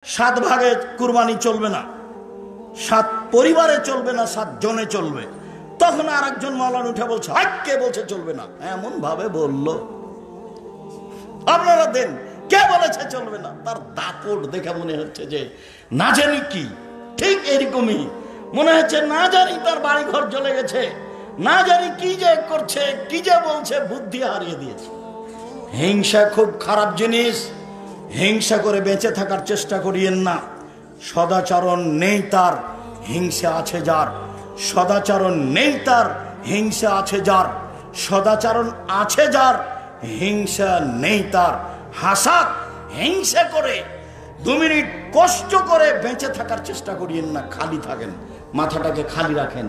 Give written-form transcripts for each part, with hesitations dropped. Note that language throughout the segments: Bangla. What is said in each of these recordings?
সাত ভাগে কুরবানি চলবে না, সাত পরিবারে চলবে না, 7 জনে চলবে। তখন আর একজন মাওলানা উঠে বলছে, কে বলছে চলবে না? এমন ভাবে বলল, আপনারা দেন, কে বলেছে চলবে না? তার দাপট দেখে মনে হচ্ছে যে না জানি কি, ঠিক এরকমই মনে হচ্ছে না জানি তার বাড়ি ঘর চলে গেছে, না জানি কি যে করছে, কি যে বলছে, বুদ্ধি হারিয়ে দিয়েছে। হিংসা খুব খারাপ জিনিস। হিংসা করে বেঁচে থাকার চেষ্টা করিয়েন না। সদাচরণ নেই তার, হিংসা আছে যার। সদাচরণ নেই তার, হিংসা আছে যার। সদাচরণ আছে যার, হিংসা নেই তার। হাসাত হিংসা করে 2 মিনিট কষ্ট করে বেঁচে থাকার চেষ্টা করিয়েন না। খালি থাকেন, মাথাটাকে খালি রাখেন,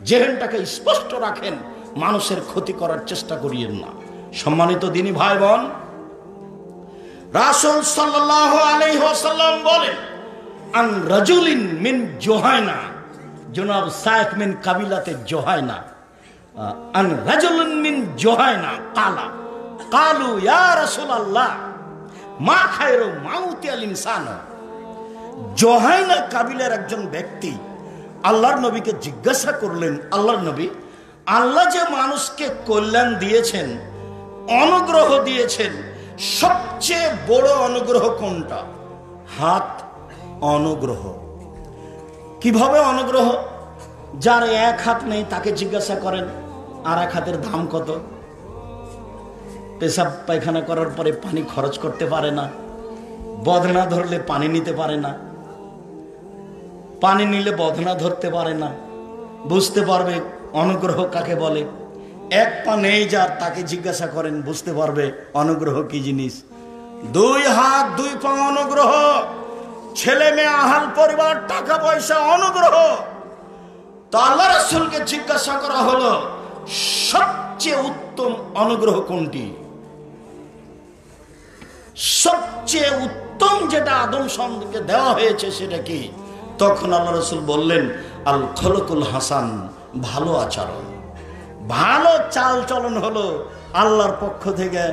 জেহেনটাকে স্পষ্ট রাখেন, মানুষের ক্ষতি করার চেষ্টা করিয়েন না। সম্মানিত দিনী ভাই বোন, রাসূল সাল্লাল্লাহু আলাইহি ওয়াসাল্লাম বলেন, আন রাজুলিন মিন জুহাইনা, জনাব সাইফ মিন কাবিলাতে জুহাইনা, আন রাজুলিন মিন জুহাইনা কালা কালু ইয়া রাসূলুল্লাহ মা খায়রু মাউতি আল ইনসান। জুহাইনা কাবিলার একজন ব্যক্তি আল্লাহর নবীকে জিজ্ঞাসা করলেন, আল্লাহর নবী, আল্লাহ যে মানুষকে কল্যাণ দিয়েছেন, অনুগ্রহ দিয়েছেন, সবচেয়ে বড় অনুগ্রহ কোনটা? হাত অনুগ্রহ। কিভাবে অনুগ্রহ? যার 1 হাত নেই তাকে জিজ্ঞাসা করেন আর 1 হাতের দাম কত? পেশাব পায়খানা করার পরে পানি খরচ করতে পারে না, বদনা ধরলে পানি নিতে পারে না, পানি নিলে বদনা ধরতে পারে না, বুঝতে পারবে অনুগ্রহ কাকে বলে। 1 পা নেই যার, তাকে জিজ্ঞাসা করেন, বুঝতে পারবে অনুগ্রহ কি জিনিস। 2 হাত 2 পা অনুগ্রহ, ছেলে মেয়ে আহাল পরিবার টাকা পয়সা অনুগ্রহ। তো আল্লাহ রাসূলকে জিজ্ঞাসা করা হলো, সবচেয়ে উত্তম অনুগ্রহ কোনটি? সবচেয়ে উত্তম যেটা আদম সন্তানকে দেওয়া হয়েছে সেটা কি? তখন আল্লাহ রাসূল বললেন, আল খলকুল হাসান, ভালো আচরণ। ভালো চাল চলন হলো আল্লাহর পক্ষ থেকে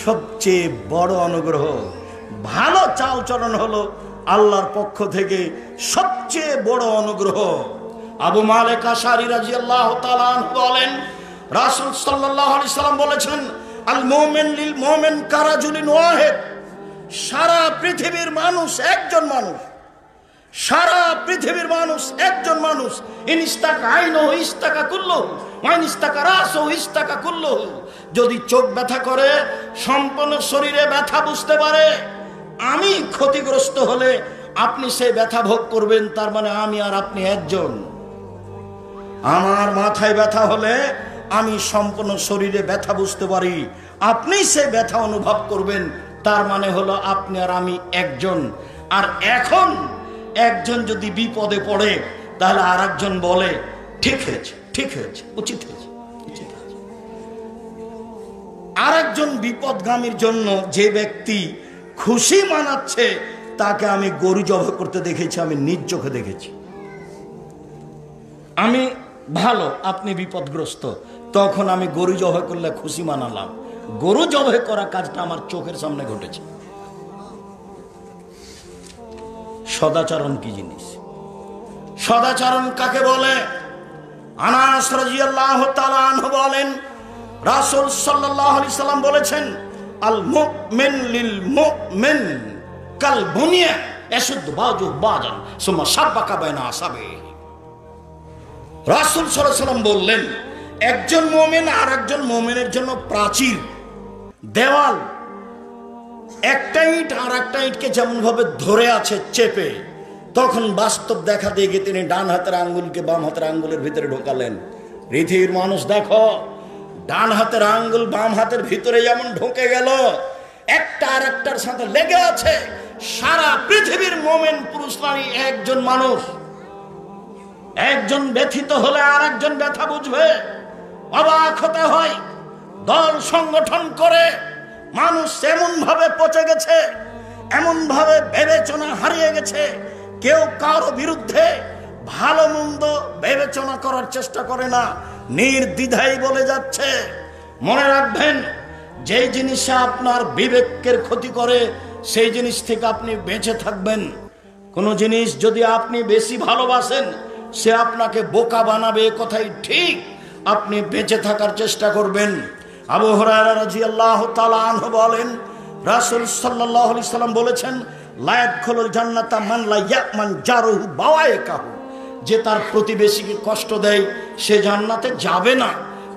সবচেয়ে বড় অনুগ্রহ। ভালো চাল চলন হলো আল্লাহর পক্ষ থেকে সবচেয়ে বড় অনুগ্রহ। আবু মালিক আশআরী রাদিয়াল্লাহু তাআলা আনহু বলেন, রাসূল সাল্লাল্লাহু আলাইহি সাল্লাম বলেছেন, আল মুমিন লিল মুমিন কারাজুলিন ওয়াহিদ। সারা পৃথিবীর মানুষ একজন মানুষ, সারা পৃথিবীর মানুষ একজন মানুষ। ইনস্তাকা আইনহু ইস্তাকা কুল্লুহু ওয়া ইনস্তাকা রাসুহু ইস্তাকা কুল্লুহু। যদি চোখ ব্যথা করে, সম্পূর্ণ শরীরে ব্যথা বুঝতে পারে, আমি ক্ষতিগ্রস্ত হলে আপনি সেই ব্যথা ভোগ করবেন, তার মানে আমি আর আপনি একজন। আমার মাথায় ব্যথা হলে আমি সম্পূর্ণ শরীরে ব্যথা বুঝতে পারি, আপনি সেই ব্যথা অনুভব করবেন, তার মানে হলো আপনি আর আমি একজন। আর এখন একজন যদি বিপদে পড়ে, তাহলে আর একজন বলে ঠিক হয়েছে, ঠিক হয়েছে, উচিত হয়েছে, উচিত হয়েছে। আর একজন বিপদগামীর জন্য যে ব্যক্তি খুশি মানাচ্ছে, তাকে আমি গরু জবাই করতে দেখেছি, আমি নিজ চোখে দেখেছি। আমি ভালো, আপনি বিপদগ্রস্ত, তখন আমি গরু জবাই করলে খুশি মানালাম। গরু জবাই করা কাজটা আমার চোখের সামনে ঘটেছে। সদাচরণ কি জিনিস? সদাচরণ কাকে বলে? আনাস রাদিয়াল্লাহু তাআলা আনহু বলেন, রাসূল সাল্লাল্লাহু আলাইহি সাল্লাম বলেছেন, আল মুমিন লিল মুমিন কাল বুনিয়া ইয়াশুদ্দু বাযুহু বাযান সুম্মা শাব্বাকা বাইনা আসাবিহি। রাসূল সাল্লাল্লাহু আলাইহি সাল্লাম বললেন, একজন মুমিন আর একজন মুমিনের জন্য প্রাচীর, দেওয়াল। একটা ইট আর একটা ইটকে যেমন ভাবে ধরে আছে চেপে, তখন বাস্তব দেখা দিয়ে গিয়ে তিনি ডান হাতের আঙ্গুলকে বাম হাতের আঙ্গুলের ভিতরে ঢোকালেন। পৃথিবীর মানুষ দেখো, ডান হাতের আঙ্গুল বাম হাতের ভিতরে যেমন ঢুকে গেল, একটা আর একটার সাথে লেগে আছে। সারা পৃথিবীর মুমিন পুরুষ নারী একজন মানুষ। একজন ব্যথিত হলে আর একজন ব্যথা বুঝবে। অবাক হতে হয়, দল সংগঠন করে মানুষ এমন ভাবে পচে গেছে, এমন ভাবে বিবেচনা হারিয়ে গেছে, কেউ কারো বিরুদ্ধে ভালো মন্দ বিবেচনা করার চেষ্টা করে না, নির্দ্বিধায় বলে যাচ্ছে। মনে রাখবেন, যে জিনিসে আপনার বিবেকের ক্ষতি করে সেই জিনিস থেকে আপনি বেঁচে থাকবেন। কোনো জিনিস যদি আপনি বেশি ভালোবাসেন সে আপনাকে বোকা বানাবে, কথাই ঠিক। আপনি বেঁচে থাকার চেষ্টা করবেন। আবু হুরায়রা রাদিয়াল্লাহু তাআলা আনহু বলেন, রাসূল সাল্লাল্লাহু আলাইহি সাল্লাম বলেছেন, লা ইয়াদখুলুল জান্নাতা মান লা ইয়ামান জারুহু বাওয়াইকাহু, যে তার প্রতিবেশীকে কষ্ট দেয় সে জান্নাতে যাবে না,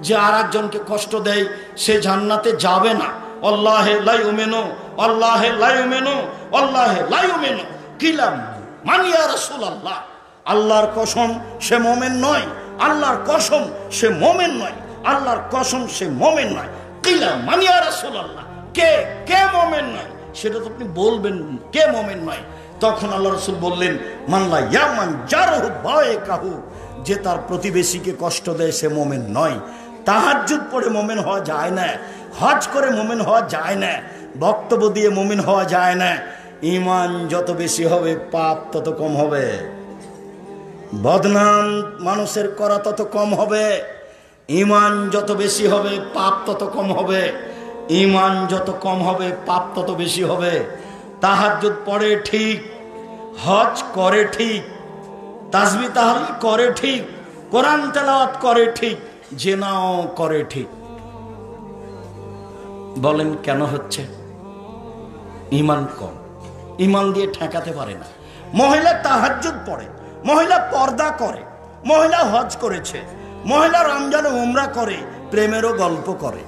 যে আরেকজনকে কষ্ট দেয় সে জান্নাতে যাবে না। আল্লাহে লা ইউমিনু, আল্লাহে লা ইউমিনু, আল্লাহে লা ইউমিনু। কিলাম মান ইয়া রাসূলুল্লাহ, আল্লাহর কসম সে মুমিন নয়, আল্লাহর কসম সে মুমিন নয়, আল্লাহর কসম সে মুমিন নয়। কিলাম মান ইয়া রাসূলুল্লাহ, কে কে মুমিন নয় সেটা তো আপনি বলবেন, কে মুমিন নয়। তখন আল্লাহ রাসূল বললেন, মান লা ইয়ামান জারহু বাওয়াইকাহু, যে তার প্রতিবেশীকে কষ্ট দেয় সে মুমিন নয়। তাহাজ্জুদ পড়ে মুমিন হওয়া যায় না, হজ করে মুমিন হওয়া যায় না, বক্তব্য দিয়ে মুমিন হওয়া যায় না। ঈমান যত বেশি হবে পাপ তত কম হবে, বদনাম মানুষের করা তত কম হবে। ঈমান যত বেশি হবে পাপ তত কম হবে, ঈমান যত কম হবে পাপ তত বেশি হবে। তাহাজ্জুদ পড়ে ঠিক, হজ করে ঠিক, তাসবিহ তাহলিল করে ঠিক, কোরআন তেলাওয়াত করে ঠিক, জিনাও করে ঠিক। বলেন কেন হচ্ছে? ঈমান কম, ঈমান দিয়ে ঠেকাতে পারে না। মহিলা তাহাজ্জুদ পড়ে, মহিলা পর্দা করে, মহিলা হজ করেছে, মহিলা রমজান উমরা করে, প্রেমেরও গল্প করে।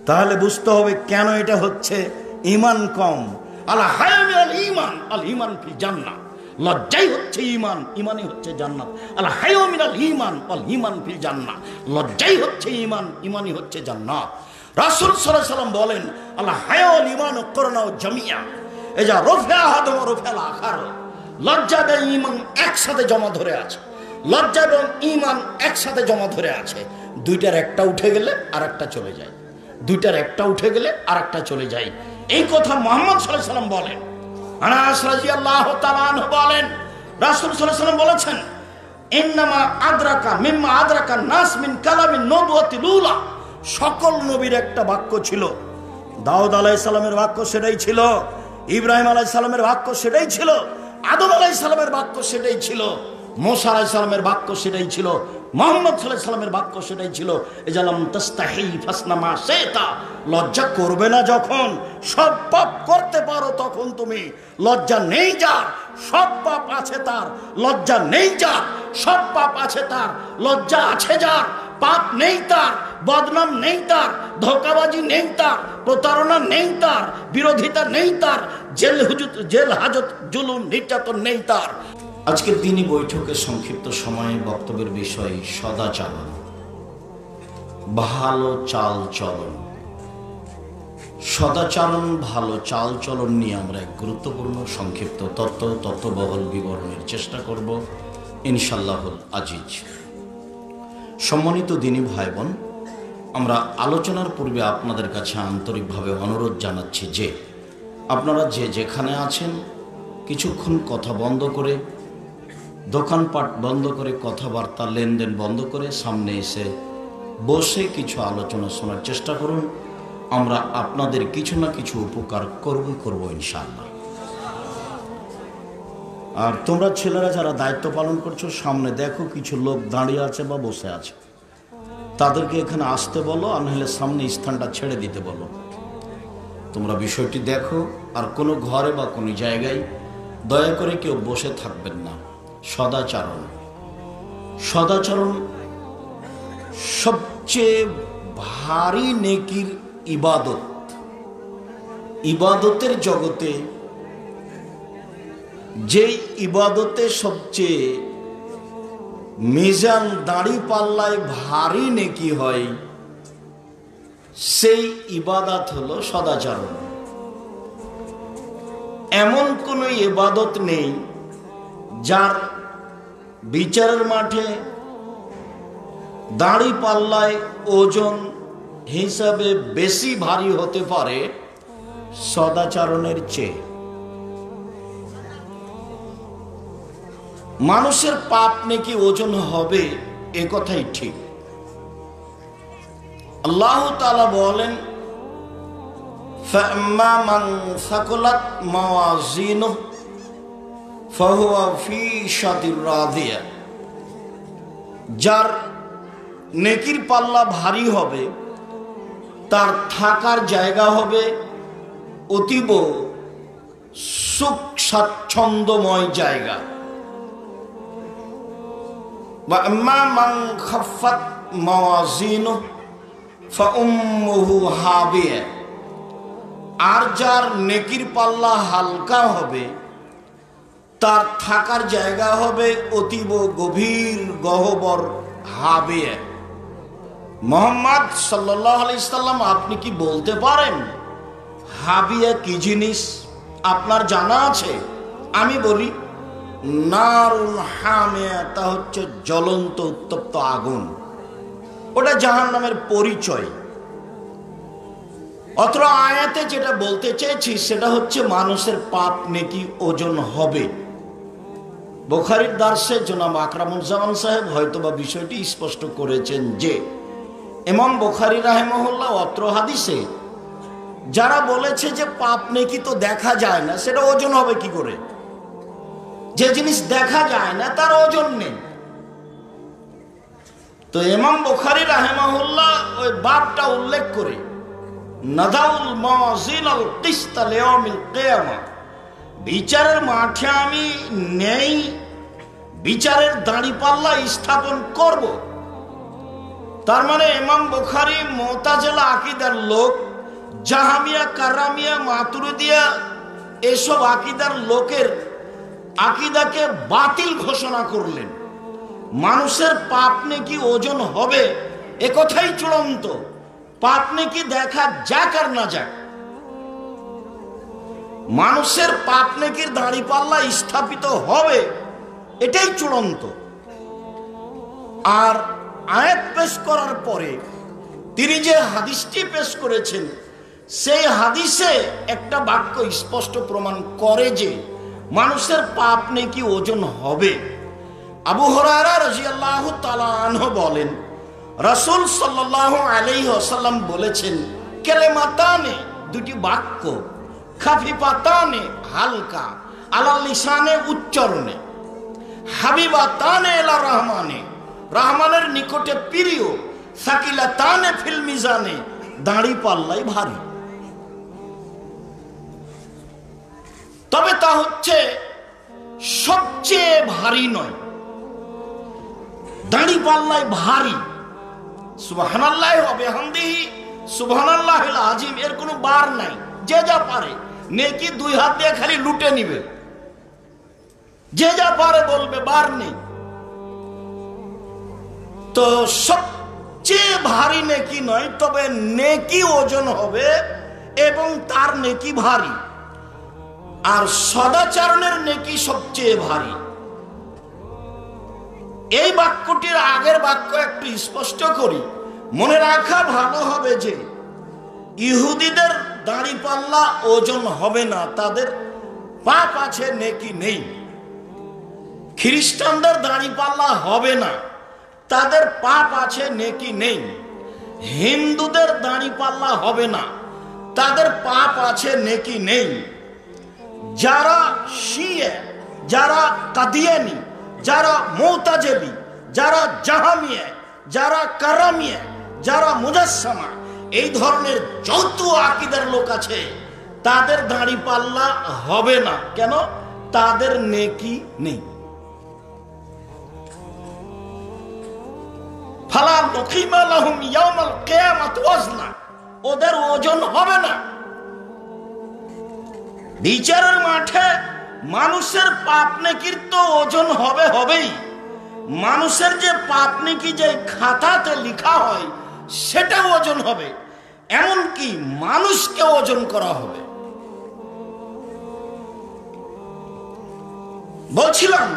তাহলে বুঝতে হবে কেন এটা হচ্ছে। ঈমান কম। আল হায়া মিনাল ঈমান, আল ঈমান ফিল জান্নাহ, লজ্জাই হচ্ছে ঈমান, ঈমানই হচ্ছে জান্নাত। আল হায়া মিনাল ঈমান, আল ঈমান ফিল জান্নাহ, লজ্জাই হচ্ছে ঈমান, ঈমানই হচ্ছে জান্নাত। রাসূল সাল্লাল্লাহু আলাইহি ওয়াসাল্লাম বলেন, আল হায়া ওয়াল ঈমান কুরনাউ জামিয়া, এজা রফিআ আহাদুম ওয়া রফিআল আখার। লজ্জা এবং ঈমান একসাথে জমা ধরে আছে, লজ্জা এবং ঈমান একসাথে জমা ধরে আছে। দুইটার একটা উঠে গেলে আরেকটা চলে যায়, দুইটার একটা উঠে গেলে আরেকটা চলে যায়। এই কথা মুহাম্মদ সাল্লাল্লাহু আলাইহি ওয়াসাল্লাম বলেন। আনাস রাদিয়াল্লাহু তাআলা আনহু বলেন, রাসূল সাল্লাল্লাহু আলাইহি ওয়াসাল্লাম বলেছেন, ইন্নামা আদরাকা মিম্মা আদরাকা নাস মিন কালামিন নবুওয়াতিল উলা। সকল নবীর একটা বাক্য ছিল। দাউদ আলাইহিস সালামের বাক্য সেটাই ছিল, ইব্রাহিম আলাইহিস সালামের বাক্য সেটাই ছিল, আদম আলাইহিস সালামের বাক্য সেটাই ছিল, মুসা আলাইহিস সালামের বাক্য সেটাই ছিল, মুহাম্মদ সাল্লাল্লাহু আলাইহি সাল্লামের বাক্য সেটাই ছিল। এজালাম তাস্তাহি ফাসনা মা শাইতা, লজ্জা করবে না যখন সব পাপ করতে পারো তখন তুমি। লজ্জা নেই যার সব পাপ আছে তার, লজ্জা নেই যার সব পাপ আছে তার, লজ্জা আছে যার পাপ নেই তার, বদনাম নেই তার, ধোঁকাবাজি নেই তার, প্রতারণা নেই তার, বিরোধিতা নেই তার, জেল হাজত জুলুম নির্যাতন নেই তার। আজকের দিনই বৈঠকের সংক্ষিপ্ত সময়ে বক্তব্যের বিষয় সদাচরণ, ভালো চাল চলন। সদাচরণ, ভালো চাল চলন নিয়ে আমরা এক গুরুত্বপূর্ণ সংক্ষিপ্ত তত্ত্ববহল বিবরণের চেষ্টা করব ইনশাআল্লাহুল আজিজ। সম্মানিত দিনী ভাই বোন, আমরা আলোচনার পূর্বে আপনাদের কাছে আন্তরিকভাবে অনুরোধ জানাচ্ছি যে আপনারা যে যেখানে আছেন কিছুক্ষণ কথা বন্ধ করে, দোকানপাট বন্ধ করে, কথাবার্তা লেনদেন বন্ধ করে সামনে এসে বসে কিছু আলোচনা শোনার চেষ্টা করুন। আমরা আপনাদের কিছু না কিছু উপকার করব ইনশাআল্লাহ। আর তোমরা ছেলেরা যারা দায়িত্ব পালন করছো, সামনে দেখো কিছু লোক দাঁড়িয়ে আছে বা বসে আছে, তাদেরকে এখানে আসতে বলো, আর নাহলে সামনে স্থানটা ছেড়ে দিতে বলো। তোমরা বিষয়টি দেখো। আর কোনো ঘরে বা কোনো জায়গায় দয়া করে কেউ বসে থাকবেন না। সদাচরণ, সদাচরণ সবচেয়ে ভারী নেকির ইবাদত। ইবাদতের জগতে যেই ইবাদতে সবচেয়ে মিজান দাড়ি পাল্লায় ভারী নেকি হয়, সেই ইবাদত হলো সদাচরণ। এমন কোন ইবাদত নেই যার বিচারের মাঠে দাড়ি পাল্লায় ওজন হিসাবে বেশি ভারী হতে পারে সদাচরণের চেয়ে। মানুষের পাপ নাকি ওজন হবে, এ কথাই ঠিক। আল্লাহ তাআলা বলেন, ফাম্মা মান সাকুলাত মাওয়াজিনুহু ফাহুয়া ফি শাতির রাদিয়া, যার নেকির পাল্লা ভারী হবে তার থাকার জায়গা হবে অতীব সুখ স্বাচ্ছন্দ্যময় জায়গা। ওয়া আম্মা মান খাফফাত মাওয়াজিনুহু ফাউম্মুহু হাবিয়া, আর যার নেকির পাল্লা হালকা হবে তার থাকার জায়গা হবে অতীব গভীর গহ্বর হাবিয়া। মুহাম্মদ সাল্লাল্লাহু আলাইহি সাল্লাম, আপনি কি বলতে পারেন হাবিয়া কি জিনিস? আপনার জানা আছে? আমি বলি, নারুল হামিয়া, তা হচ্ছে জ্বলন্ত উত্তপ্ত আগুন। ওটা জাহান্নামের পরিচয়। অত্র আয়াতে যেটা বলতে চেয়েছি সেটা হচ্ছে মানুষের পাপ নেকি ওজন হবে। বুখারীর দার্সে জনাব আকরামুজ্জামান সাহেব হয়তোবা বিষয়টি স্পষ্ট করেছেন যে ইমাম বুখারী রাহিমাহুল্লাহ অত্র হাদিসে যারা বলেছে যে পাপ নেকি তো দেখা যায় না, সেটা ওজন হবে কি করে? যে জিনিস দেখা যায় না তার ওজন নেই। তো ইমাম বুখারী রাহিমাহুল্লাহ ওই বাবটা উল্লেখ করে নাদাউল মাওয়াজিনাল কিসতা লিয়াউমিল কিয়ামা, বিচারের মাঠে আমি নেই বিচারের দাঁড়িপাল্লা স্থাপন করব। তার মানে ইমাম বুখারী মুতাজিলা আকীদার লোক, জাহামিয়া, কারামিয়া, মাতুরিদিয়া এসব আকীদার লোকের আকীদাকে বাতিল ঘোষণা করলেন। মানুষের পাপ নেকি ওজন হবে এ কথাই চূড়ান্ত। পাপ নেকি দেখা যাক আর না যাক, মানুষের পাপ নেকির দাঁড়িপাল্লা স্থাপিত হবে, এটাই চূড়ান্ত। আর আয়াত পেশ করার পরে তিনি যে হাদিসটি পেশ করেছেন সেই হাদিসে একটা বাক্য স্পষ্ট প্রমাণ করে যে মানুষের পাপ নেকি ওজন হবে। আবু হুরায়রা রাদিয়াল্লাহু তাআলা আনহু বলেন, রাসূল সাল্লাল্লাহু আলাইহি ওয়াসাল্লাম বলেছেন, কালিমাতানে, দুটি বাক্য, খাফিফাতানে, হালকা, আলা লিসানে, উচ্চারণে, হাবিবাতানে ইলা রহমানে, রহমানের নিকটে প্রিয়, সাকিলাতানে ফিল মিজানে, দাঁড়ি পাল্লাই ভারী। তবে তা হচ্ছে সবচেয়ে ভারী নয়, দাঁড়ি পাল্লাই ভারী। সুবহানাল্লাহি ওয়া বিহামদিহি সুবহানাল্লাহিল আযীম, এর কোনো বার নাই। যে যা পারে নেকি দুই হাত দিয়ে খালি লুটে নিবে, যে যা পারে বলবে, বার নেই। তো সবচেয়ে ভারী নেকি নয়, তবে নেকি ওজন হবে এবং তার নেকি ভারী। আর সদাচরণের নেকি সবচেয়ে ভারী। এই বাক্যটির আগের বাক্য একটু স্পষ্ট করি, মনে রাখা ভালো হবে যে ইহুদিদের দাঁড়িপাল্লা ওজন হবে না, তাদের পাপ আছে নেকি নেই। খ্রিস্টানদের দাঁড়িপাল্লা হবে না, তাদের পাপ আছে নেকি নেই। হিন্দুদের দাঁড়িপাল্লা হবে না, তাদের পাপ আছে নেকি নেই। যারা শিয়া, যারা কাদিয়ানি, যারা মুতাজিলি, যারা জাহামিয়া, যারা কারামিয়া, যারা মুজাসসামা, এই ধরনের যত আকীদার লোক আছে তাদের দাঁড়িপাল্লা হবে না। কেন? তাদের নেকি নেই। ফালা নুকিমা লাহুম ইয়াউমাল কিয়ামাতি ওয়াজনা, ওদের ওজন হবে না। বিচারের মাঠে মানুষের পাপ নেকির তো ওজন হবে হবেই। মানুষের যে পাপ নেকি যে খাতাতে লেখা হয় সেটা ওজন হবে, এমনকি মানুষকে ওজন করা হবে। বলছিলাম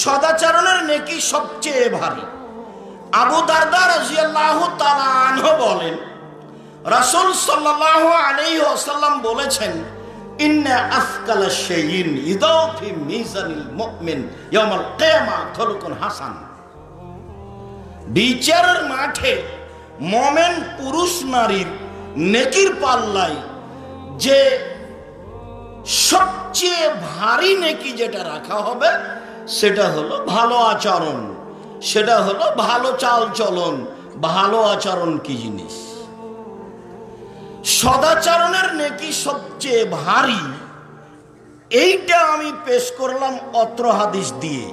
সদাচরণের নেকি সবচেয়ে ভারী। আবু দারদা রাদিয়াল্লাহু তাআলা আনহু বলেন, রাসূল সাল্লাল্লাহু আলাইহি ওয়াসাল্লাম বলেছেন, ইন্না আফকালা শাইইন ইদাউ ফি মিজানিল মুমিন ইয়াউমাল কিয়ামা খুলুকুন হাসান। বিচারের মাঠে মুমিন পুরুষ নারীর নেকির পাল্লায় যে সবচেয়ে ভারী নেকি যেটা রাখা হবে সেটা হলো ভালো আচরণ, সেটা হলো ভালো চাল চলন। ভালো আচরণ কি জিনিস? সদাচরণের নেকি সবচেয়ে ভারী, এইটা আমি পেশ করলাম অত্র হাদিস দিয়ে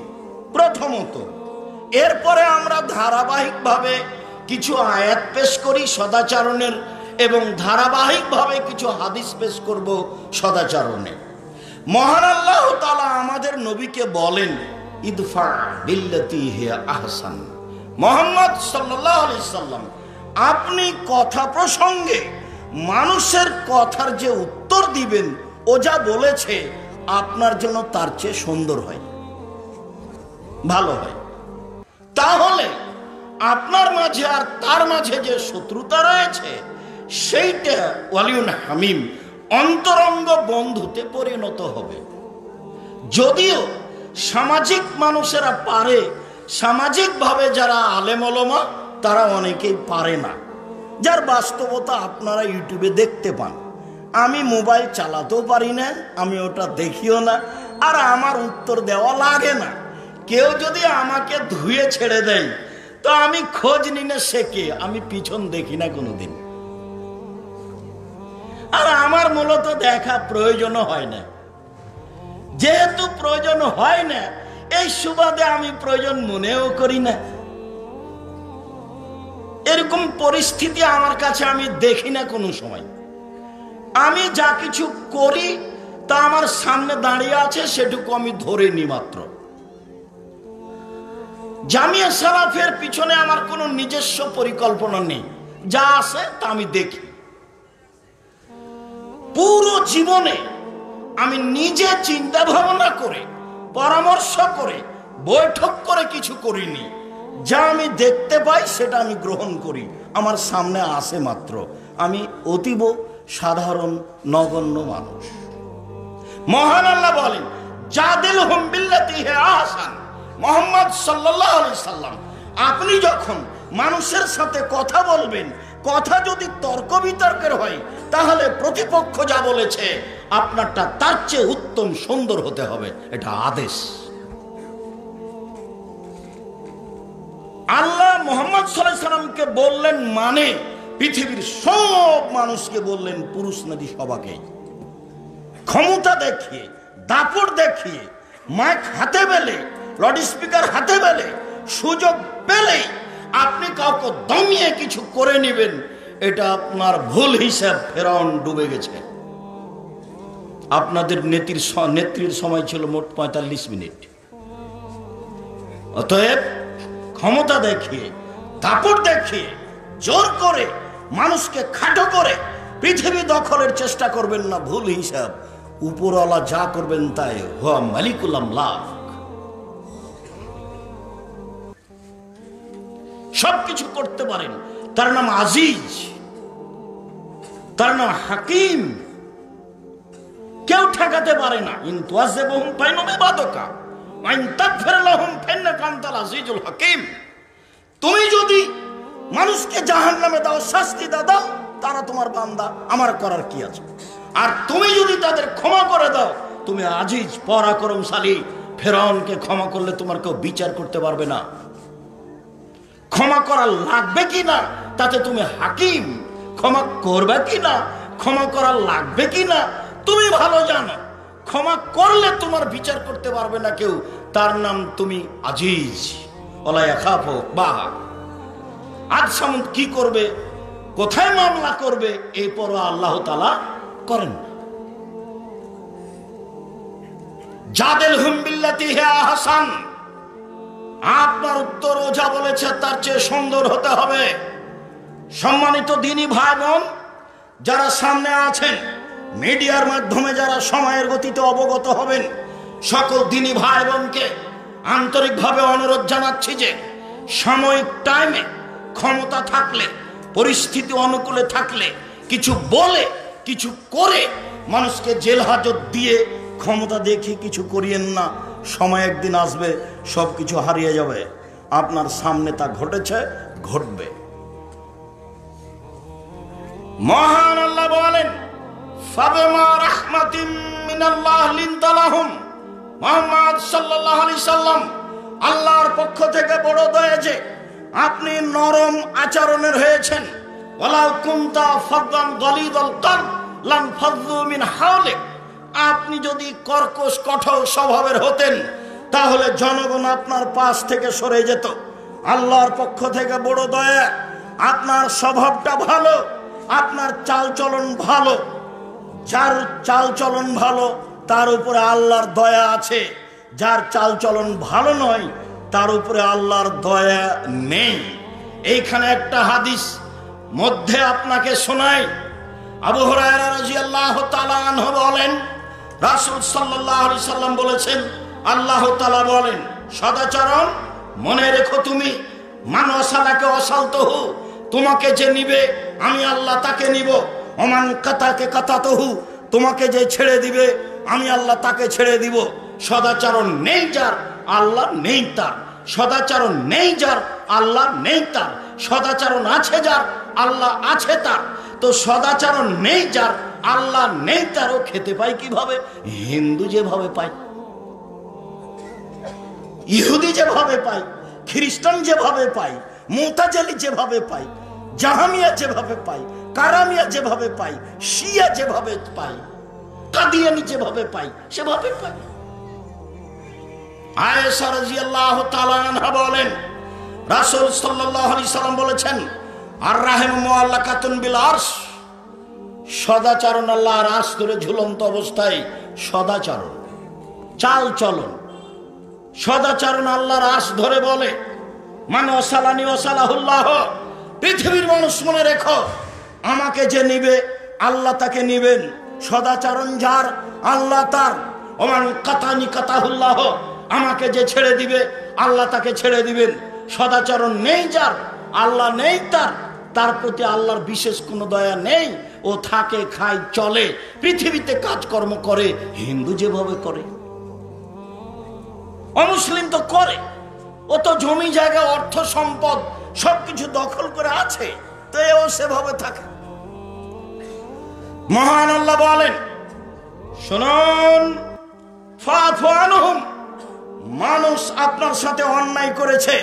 প্রথমত। এরপরে আমরা ধারাবাহিকভাবে কিছু আয়াত পেশ করি সদাচরণের, এবং ধারাবাহিকভাবে কিছু হাদিস পেশ করব সদাচরণে। মহান আল্লাহ তাআলা আমাদের নবীকে বলেন, ইদফা বিল্লাতি হিয়া আহসান। মুহাম্মদ সাল্লাল্লাহু আলাইহি সাল্লাম, আপনি কথা প্রসঙ্গে মানুষের কথার যে উত্তর দিবেন, ও যা বলেছে আপনার জন্য তার চেয়ে সুন্দর হয়, ভালো হয়। তাহলে আপনার মাঝে আর তার মাঝে যে শত্রুতা রয়েছে সেইটা ওয়ালিউন হামিম, অন্তরঙ্গ বন্ধুতে পরিণত হবে। যদিও সামাজিক মানুষেরা পারে, সামাজিকভাবে যারা আলেম ওলামা তারা অনেকেই পারে না, যার বাস্তবতা আপনারা ইউটিউবে দেখতে পান। আমি মোবাইল চালাতেও পারি না, আমি ওটা দেখিও না, আর আমার উত্তর দেওয়া লাগে না। কেউ যদি আমাকে ধুয়ে ছেড়ে দেয় তো আমি খোঁজ নিই না সে কে, আমি পিছন দেখি না কোনোদিন। আর আমার মূলত দেখা প্রয়োজন হয় না। যেহেতু প্রয়োজন হয় না, এই সুবাদে আমি প্রয়োজন মনেও করি না। এরকম পরিস্থিতি আমার কাছে আমি দেখি না কোনো সময়। আমি যা কিছু করি তা আমার সামনে দাঁড়িয়ে আছে, সেটুকু আমি ধরে নি মাত্র। জামিয়া সালাফের পিছনে আমার কোনো নিজস্ব পরিকল্পনা নেই, যা আছে তা আমি দেখি। পুরো জীবনে আমি নিজে চিন্তা ভাবনা করে, পরামর্শ করে, বৈঠক করে কিছু করিনি। যা আমি দেখতে পাই সেটা আমি গ্রহণ করি, আমার সামনে আসে মাত্র। আমি অতীব সাধারণ নগণ্য মানুষ। মহান আল্লাহ বলেন, জাদিলহুম বিল্লাতি হিয়া আহসান। মুহাম্মদ সাল্লাল্লাহু আলাইহি সাল্লাম, আপনি যখন মানুষের সাথে কথা বলবেন, কথা যদি তর্ক বিতর্কের হয়, তাহলে প্রতিপক্ষ যা বলেছে আপনারটা তার চেয়ে উত্তম সুন্দর হতে হবে, এটা আদেশ। আল্লাহ মুহাম্মদ সাল্লাল্লাহু আলাইহি সাল্লামকে বললেন, মানে পৃথিবীর সব মানুষকে বললেন, পুরুষ নারী সবাকে। ক্ষমতা দেখিয়ে, দাপট দেখিয়ে, মাইক হাতে পেলে, লাউড স্পিকার হাতে পেলে, সুযোগ পেলেই আপনি কাউকে দমিয়ে কিছু করে নেবেন, এটা আপনার ভুল হিসাব। ফেরাউন ডুবে গেছে। আপনাদের নেত্রীর সময় ছিল মোট 45 মিনিট। অতএব ক্ষমতা দেখিয়ে, দাপট দেখিয়ে, জোর করে, মানুষকে খাটো করে পৃথিবী দখলের চেষ্টা করবেন না, ভুল হিসাব। উপরওয়ালা যা করবেন তাই, হুয়া মালিকুল আমলাক। সবকিছু করতে পারেন, তার নাম আজিজ, তার নাম হাকিম। কেউ ঠেকাতে পারে না। ইন তুআযিবহুম ফাইন্নাহুম ইবাদুকা ওয়া ইন তাগফির লাহুম ফাইন্নাকা আনতাল আজিজুল হাকিম। তুমি যদি মানুষকে জাহান্নামে দাও, শাস্তি দাও, তারা তোমার বান্দা, আমার করার কি আছে? আর তুমি যদি তাদের ক্ষমা করে দাও, তুমি আজিজ, পরাক্রমশালী। ফেরাউনকে ক্ষমা করলে তোমার কেউ বিচার করতে পারবে না। ক্ষমা করা লাগবে কি না তাতে তুমি হাকিম। ক্ষমা করবে কি না, ক্ষমা করা লাগবে কি না তুমি ভালো জানো। ক্ষমা করলে তোমার বিচার করতে পারবে না কেউ, তার নাম তুমি আজিজ। ওয়ালা ইয়াখাফু বা আজ সামন্ত কি করবে, কোথায় মামলা করবে, এই পরোয়া আল্লাহ তাআলা করেন। জাদিলহুম বিল্লাতি হিয়া আহসান। আপনার উত্তর ও যা বলেছে তার চেয়ে সুন্দর হতে হবে। সম্মানিত দিনী ভাই বোন যারা সামনে আছেন, মিডিয়ার মাধ্যমে যারা সময়ের গতিতে অবগত হবেন, সকল দিনী ভাই বোনকে আন্তরিকভাবে অনুরোধ জানাচ্ছি যে সাময়িক টাইমে ক্ষমতা থাকলে, পরিস্থিতি অনুকূলে থাকলে কিছু বলে, কিছু করে মানুষকে জেল হাজত দিয়ে ক্ষমতা দেখিয়ে কিছু করিয়েন না। সময় একদিন আসবে, সব কিছু হারিয়ে যাবে। আপনার সামনে তা ঘটেছে, ঘটবে। মহান আল্লাহ বলেন, ফাবিমা রাহমাতিম মিনাল্লাহ লিনতা লাহুম, মুহাম্মদ সাল্লাল্লাহু আলাইহি সাল্লাম, আল্লাহর পক্ষ থেকে বড় দয়া যে আপনি নরম আচরণের হয়েছেন। ওয়ালাউ কুনতা ফাদদান গালিদাল কলব লাম ফাযু মিন হাওলিক, আপনি যদি কর্কশ কঠোর স্বভাবের হতেন তাহলে জনগণ আপনার পাশ থেকে সরে যেত। আল্লাহর পক্ষ থেকে বড় দয়া, আপনার স্বভাবটা ভালো, আপনার চালচলন ভালো। যার চালচলন ভালো তার উপরে আল্লাহর দয়া আছে, যার চালচলন ভালো নয় তার উপরে আল্লাহর দয়া নেই। এইখানে একটা হাদিস মধ্যে আপনাকে শোনাই। আবু হুরায়রা রাদিয়াল্লাহু তাআলা আনহু বলেন, রাসূল সাল্লাল্লাহু আলাইহি সাল্লাম বলেছেন, আল্লাহ তাআলা বলেন, সদাচরণ মনে রেখো, তুমি মান ওয়াসালাকে ওয়াসালতুহু, তোমাকে যে নিবে আমি আল্লাহ তাকে নিব। ওমান কাতাকে কাতাতুহু, তোমাকে যে ছেড়ে দিবে আমি আল্লাহ তাকে ছেড়ে দিব। সদাচরণ নেই যার, আল্লাহ নেই তার। সদাচরণ নেই যার, আল্লাহ নেই তার। সদাচরণ আছে যার, আল্লাহ আছে তার। তো সদাচরণ নেই যার, আল্লাহ নেই তার, ও খেতে পায় কিভাবে? হিন্দু যেভাবে পায়, ইহুদি যেভাবে পায়, খ্রিস্টান যেভাবে পায়, মুতাজিলি যেভাবে পায়, জাহামিয়া যেভাবে পায়, কারামিয়া যেভাবে পায়, শিয়া যেভাবে পায়, কাদিয়ানি যেভাবে পায়, সেভাবে পায়। আয়েশা রাদিয়াল্লাহু তাআলা আনহা বলেন, রাসূল সাল্লাল্লাহু আলাইহি সাল্লাম বলেছেন, আর রাহিমু মুআল্লাকাতুন বিল আরশ, সদাচরণ আল্লাহর আরশ ধরে ঝুলন্ত অবস্থায় সদাচরণ, চাল চলন, সদাচরণ আল্লাহর আরশ ধরে বলে, মান ওয়াসালানি ওয়াসালাহুল্লাহ, পৃথিবীর মানুষ মনে রেখো, আমাকে যে নিবে আল্লাহ তাকে নিবেন। সদাচরণ যার, আল্লাহ তার। ওমান কাতানি কাতাহুল্লাহ, আমাকে যে ছেড়ে দিবে আল্লাহ তাকে ছেড়ে দিবেন। সদাচরণ নেই যার, আল্লাহ নেই তার, তার প্রতি আল্লাহর বিশেষ কোনো দয়া নেই। ও থাকে, খায়, চলে, পৃথিবীতে কাজকর্ম করে হিন্দু যেভাবে করে। অমুসলিম তো করে, ও তো জমি জায়গা অর্থ সম্পদ সবকিছু দখল করে আছে, তো এও সেভাবে থাকে। মহান আল্লাহ বলেন, শুনুন, ফাফু আনহুম, মানুষ আপনার সাথে অন্যায় করেছে,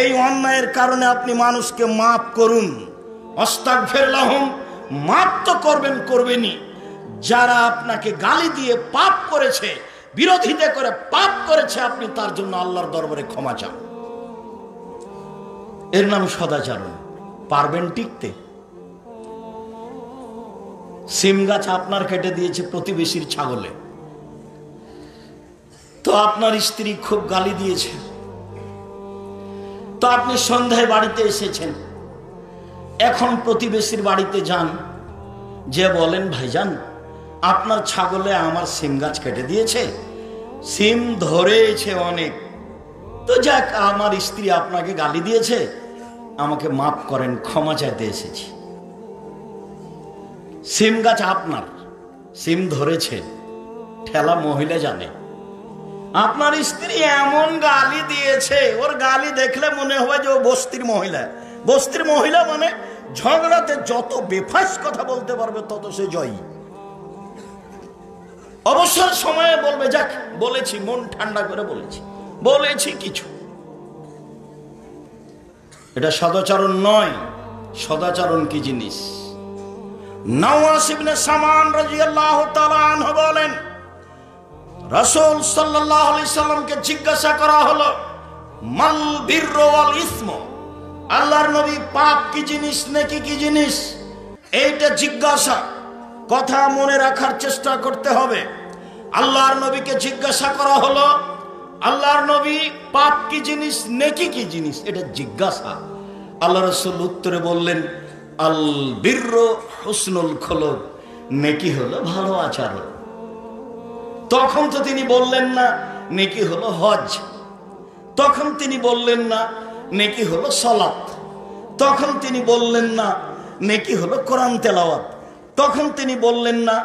এই অন্যায়ের কারণে আপনি মানুষকে মাফ করুন। আস্তাগফির লাহুম, মাফ তো করবেনই। যারা আপনাকে গালি দিয়ে পাপ করেছে, বিরোধিতা করে পাপ করেছে, আপনি তার জন্য আল্লাহর দরবারে ক্ষমা চান। এর নাম সদাচরণ। পারবেন টিকতে? সিম গাছ আপনার কেটে দিয়েছে প্রতিবেশীর ছাগলে, তো আপনার স্ত্রী খুব গালি দিয়েছে, তো আপনি সন্ধ্যায় বাড়িতে এসেছেন। এখন প্রতিবেশীর বাড়িতে যান, যে বলেন, ভাইজান আপনার ছাগলে আমার সিম গাছ কেটে দিয়েছে, সিম ধরেছে অনেক, তো যাক, আমার স্ত্রী আপনাকে গালি দিয়েছে, আমাকে মাফ করেন, ক্ষমা চাইতে এসেছি। সিম গাছ আপনার, সিম ধরেছে, ঠেলা মহিলা জানে। আপনার স্ত্রী এমন গালি দিয়েছে, ওর গালি দেখলে মনে হয় যে ও বস্তির মহিলা। বস্তির মহিলা মানে ঝগড়াতে যত বেফাস কথা বলতে পারবে তত সে জয়ী। অবসর সময়ে বলবে, যাক বলেছি, মন ঠান্ডা করে বলেছি কিছু। এটা সদাচরণ নয়। সদাচরণ কি জিনিস? নওয়াস ইবনে সামান রাদিয়াল্লাহু তাআলা আনহু বলেন, রাসূল সাল্লাল্লাহু আলাইহি সাল্লামকে জিজ্ঞাসা করা হলো, মাল বিররু ওয়াল ইসম, আল্লাহর নবী, পাপ কি জিনিস, নেকি কি জিনিস? এইটা জিজ্ঞাসা, কথা মনে রাখার চেষ্টা করতে হবে। আল্লাহর নবীকে জিজ্ঞাসা করা হলো, আল্লাহর নবী, পাপ কি জিনিস, নেকি কি জিনিস? এটা জিজ্ঞাসা। আল্লাহ রাসূল উত্তরে বললেন, আল বিররু হুসনুল খুলুক, নেকি হলো ভালো আচরণ। তখন তো তিনি বললেন না নেকি হলো হজ, তখন তিনি বললেন না নেকি হলো সালাত, তখন তিনি বললেন না নেকি হলো কোরআন তেলাওয়াত, তখন তিনি বললেন না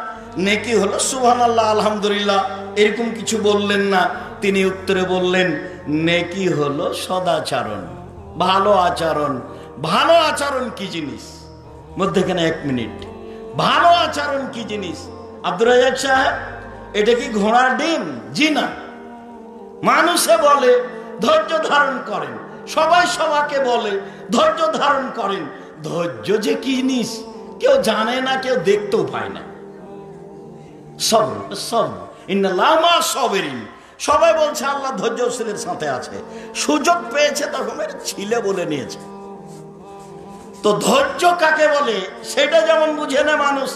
নেকি হলো সুবহানাল্লাহ আলহামদুলিল্লাহ, এরকম কিছু বললেন না। তিনি উত্তরে বললেন, নেকি হলো সদাচরণ, ভালো আচরণ। ভালো আচরণ কি জিনিস? মধ্যখানে 1 মিনিট, ভালো আচরণ কি জিনিস? আব্দুর রাজ্জাক সাহেব, এটা কি ঘোড়ার ডিম? জি না। মানুষে বলে ধৈর্য ধারণ করেন, সবাই সবাইকে বলে ধৈর্য ধারণ করেন। ধৈর্য যে কি জিনিস কেউ জানে না, কেউ দেখতেও পায় না। সবর সবর ইন্নাল্লাহ মা সাবিরিন। সবাই বলছে আল্লাহ ধৈর্যশীলের সাথে আছে। সুযোগ পেয়েছে তখন ছিলে বলে নিয়েছে। তো ধৈর্য কাকে বলে সেটা যেমন বুঝে না মানুষ,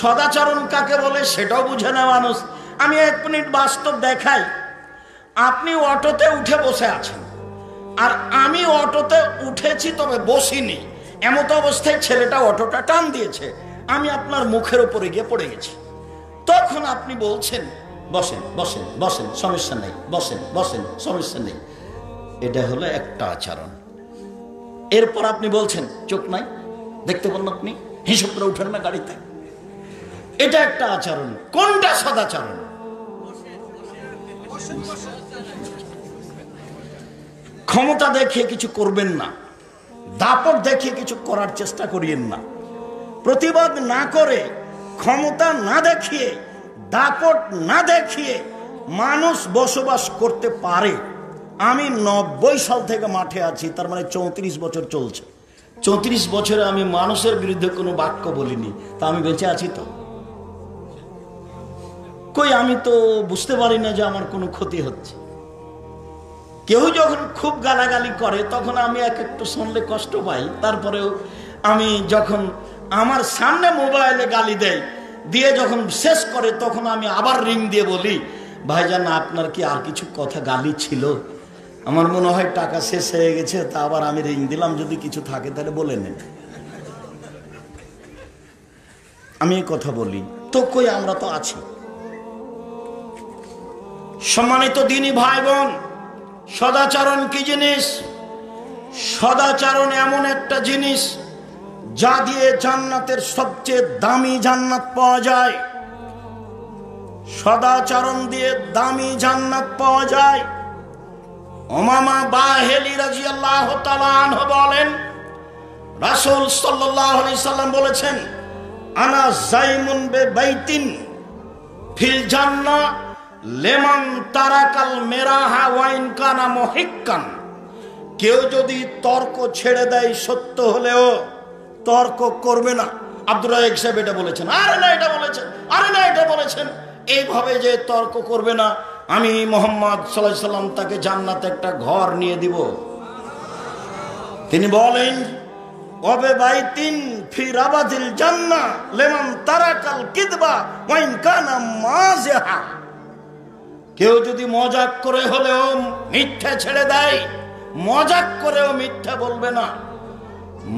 সদাচরণ কাকে বলে সেটাও বুঝে না মানুষ। আমি 1 মিনিট বাস্তব দেখাই। আপনি অটোতে উঠে বসে আছেন, আর আমি অটোতে উঠেছি তবে বসিনি। এমত অবস্থায় ছেলেটা অটোটা টান দিয়েছে, আমি আপনার মুখের উপরে গিয়ে পড়ে গেছি। তখন আপনি বলছেন বসেন বসেন বসেন, সমস্যা নেই, বসেন বসেন, সমস্যা নেই। এটা হলো একটা আচরণ। এরপর আপনি বলছেন চোখ নাই, দেখতে পান আপনি, হিসাব করে উঠেন না গাড়িতে। এটা একটা আচরণ। কোনটা সদাচরণ? ক্ষমতা দেখিয়ে কিছু করবেন না, দাপট দেখিয়ে কিছু করার চেষ্টা করিয়েন না। প্রতিবাদ না করে, ক্ষমতা না দেখিয়ে, দাপট না দেখিয়ে মানুষ বসবাস করতে পারে। আমি 90 সাল থেকে মাঠে আছি, তার মানে 34 বছর চলছে। 34 বছরে আমি মানুষের বিরুদ্ধে কোনো বাক্য বলিনি, তা আমি বেঁচে আছি তো? কই, আমি তো বুঝতে পারি না যে আমার কোনো ক্ষতি হচ্ছে। কেউ যখন খুব গালাগালি করে তখন আমি একটু শুনলে কষ্ট পাই। তারপরেও আমি যখন আমার সামনে মোবাইলে গালি দেয়, দিয়ে যখন শেষ করে তখন আমি আবার রিং দিয়ে বলি, ভাইজান আপনার কি আর কিছু কথা গালি ছিল? আমার মনে হয় টাকা শেষ হয়ে গেছে, তা আবার আমি রিং দিলাম, যদি কিছু থাকে তাহলে বলে নেন। আমি এই কথা বলি তো। কই, আমরা তো আছি। সম্মানিত দিনী ভাই বোন, সদাচরণ কি জিনিস? সদাচরণ এমন একটা জিনিস যা দিয়ে জান্নাতের সবচেয়ে দামি জান্নাত পাওয়া যায়। সদাচরণ দিয়ে দামি জান্নাত পাওয়া যায়। উমামা বাহিলি রাদিয়াল্লাহু তাআলা আনহু বলেন, রাসূল সাল্লাল্লাহু আলাইহি সাল্লাম বলেছেন, আনা যাইমুন বিবাইতিন ফিল জান্নাহ লেমান তারাকাল মেরাহা ওয়াইন কানা মুহিক্কান। কেউ যদি তর্ক ছেড়ে দেয়, সত্য হলেও তর্ক করবে না। আব্দুর রাজ্জাক সাহেব এটা বলেছেন, আরে না এটা বলেছেন, আরে না এটা বলেছেন, এইভাবে যে তর্ক করবে না, আমি মুহাম্মদ সাল্লাল্লাহু আলাইহি সাল্লাম তাকে জান্নাতে একটা ঘর নিয়ে দিব। তিনি বলেন, ওবে বাইতিন ফি রাবাদিল জান্নাহ লিমান তারাকাল কিদবা ওয়াইন কানা মাযিহা। কেউ যদি মজাক করে হলেও মিথ্যা ছেড়ে দেয়, মজাক করেও মিথ্যা বলবে না।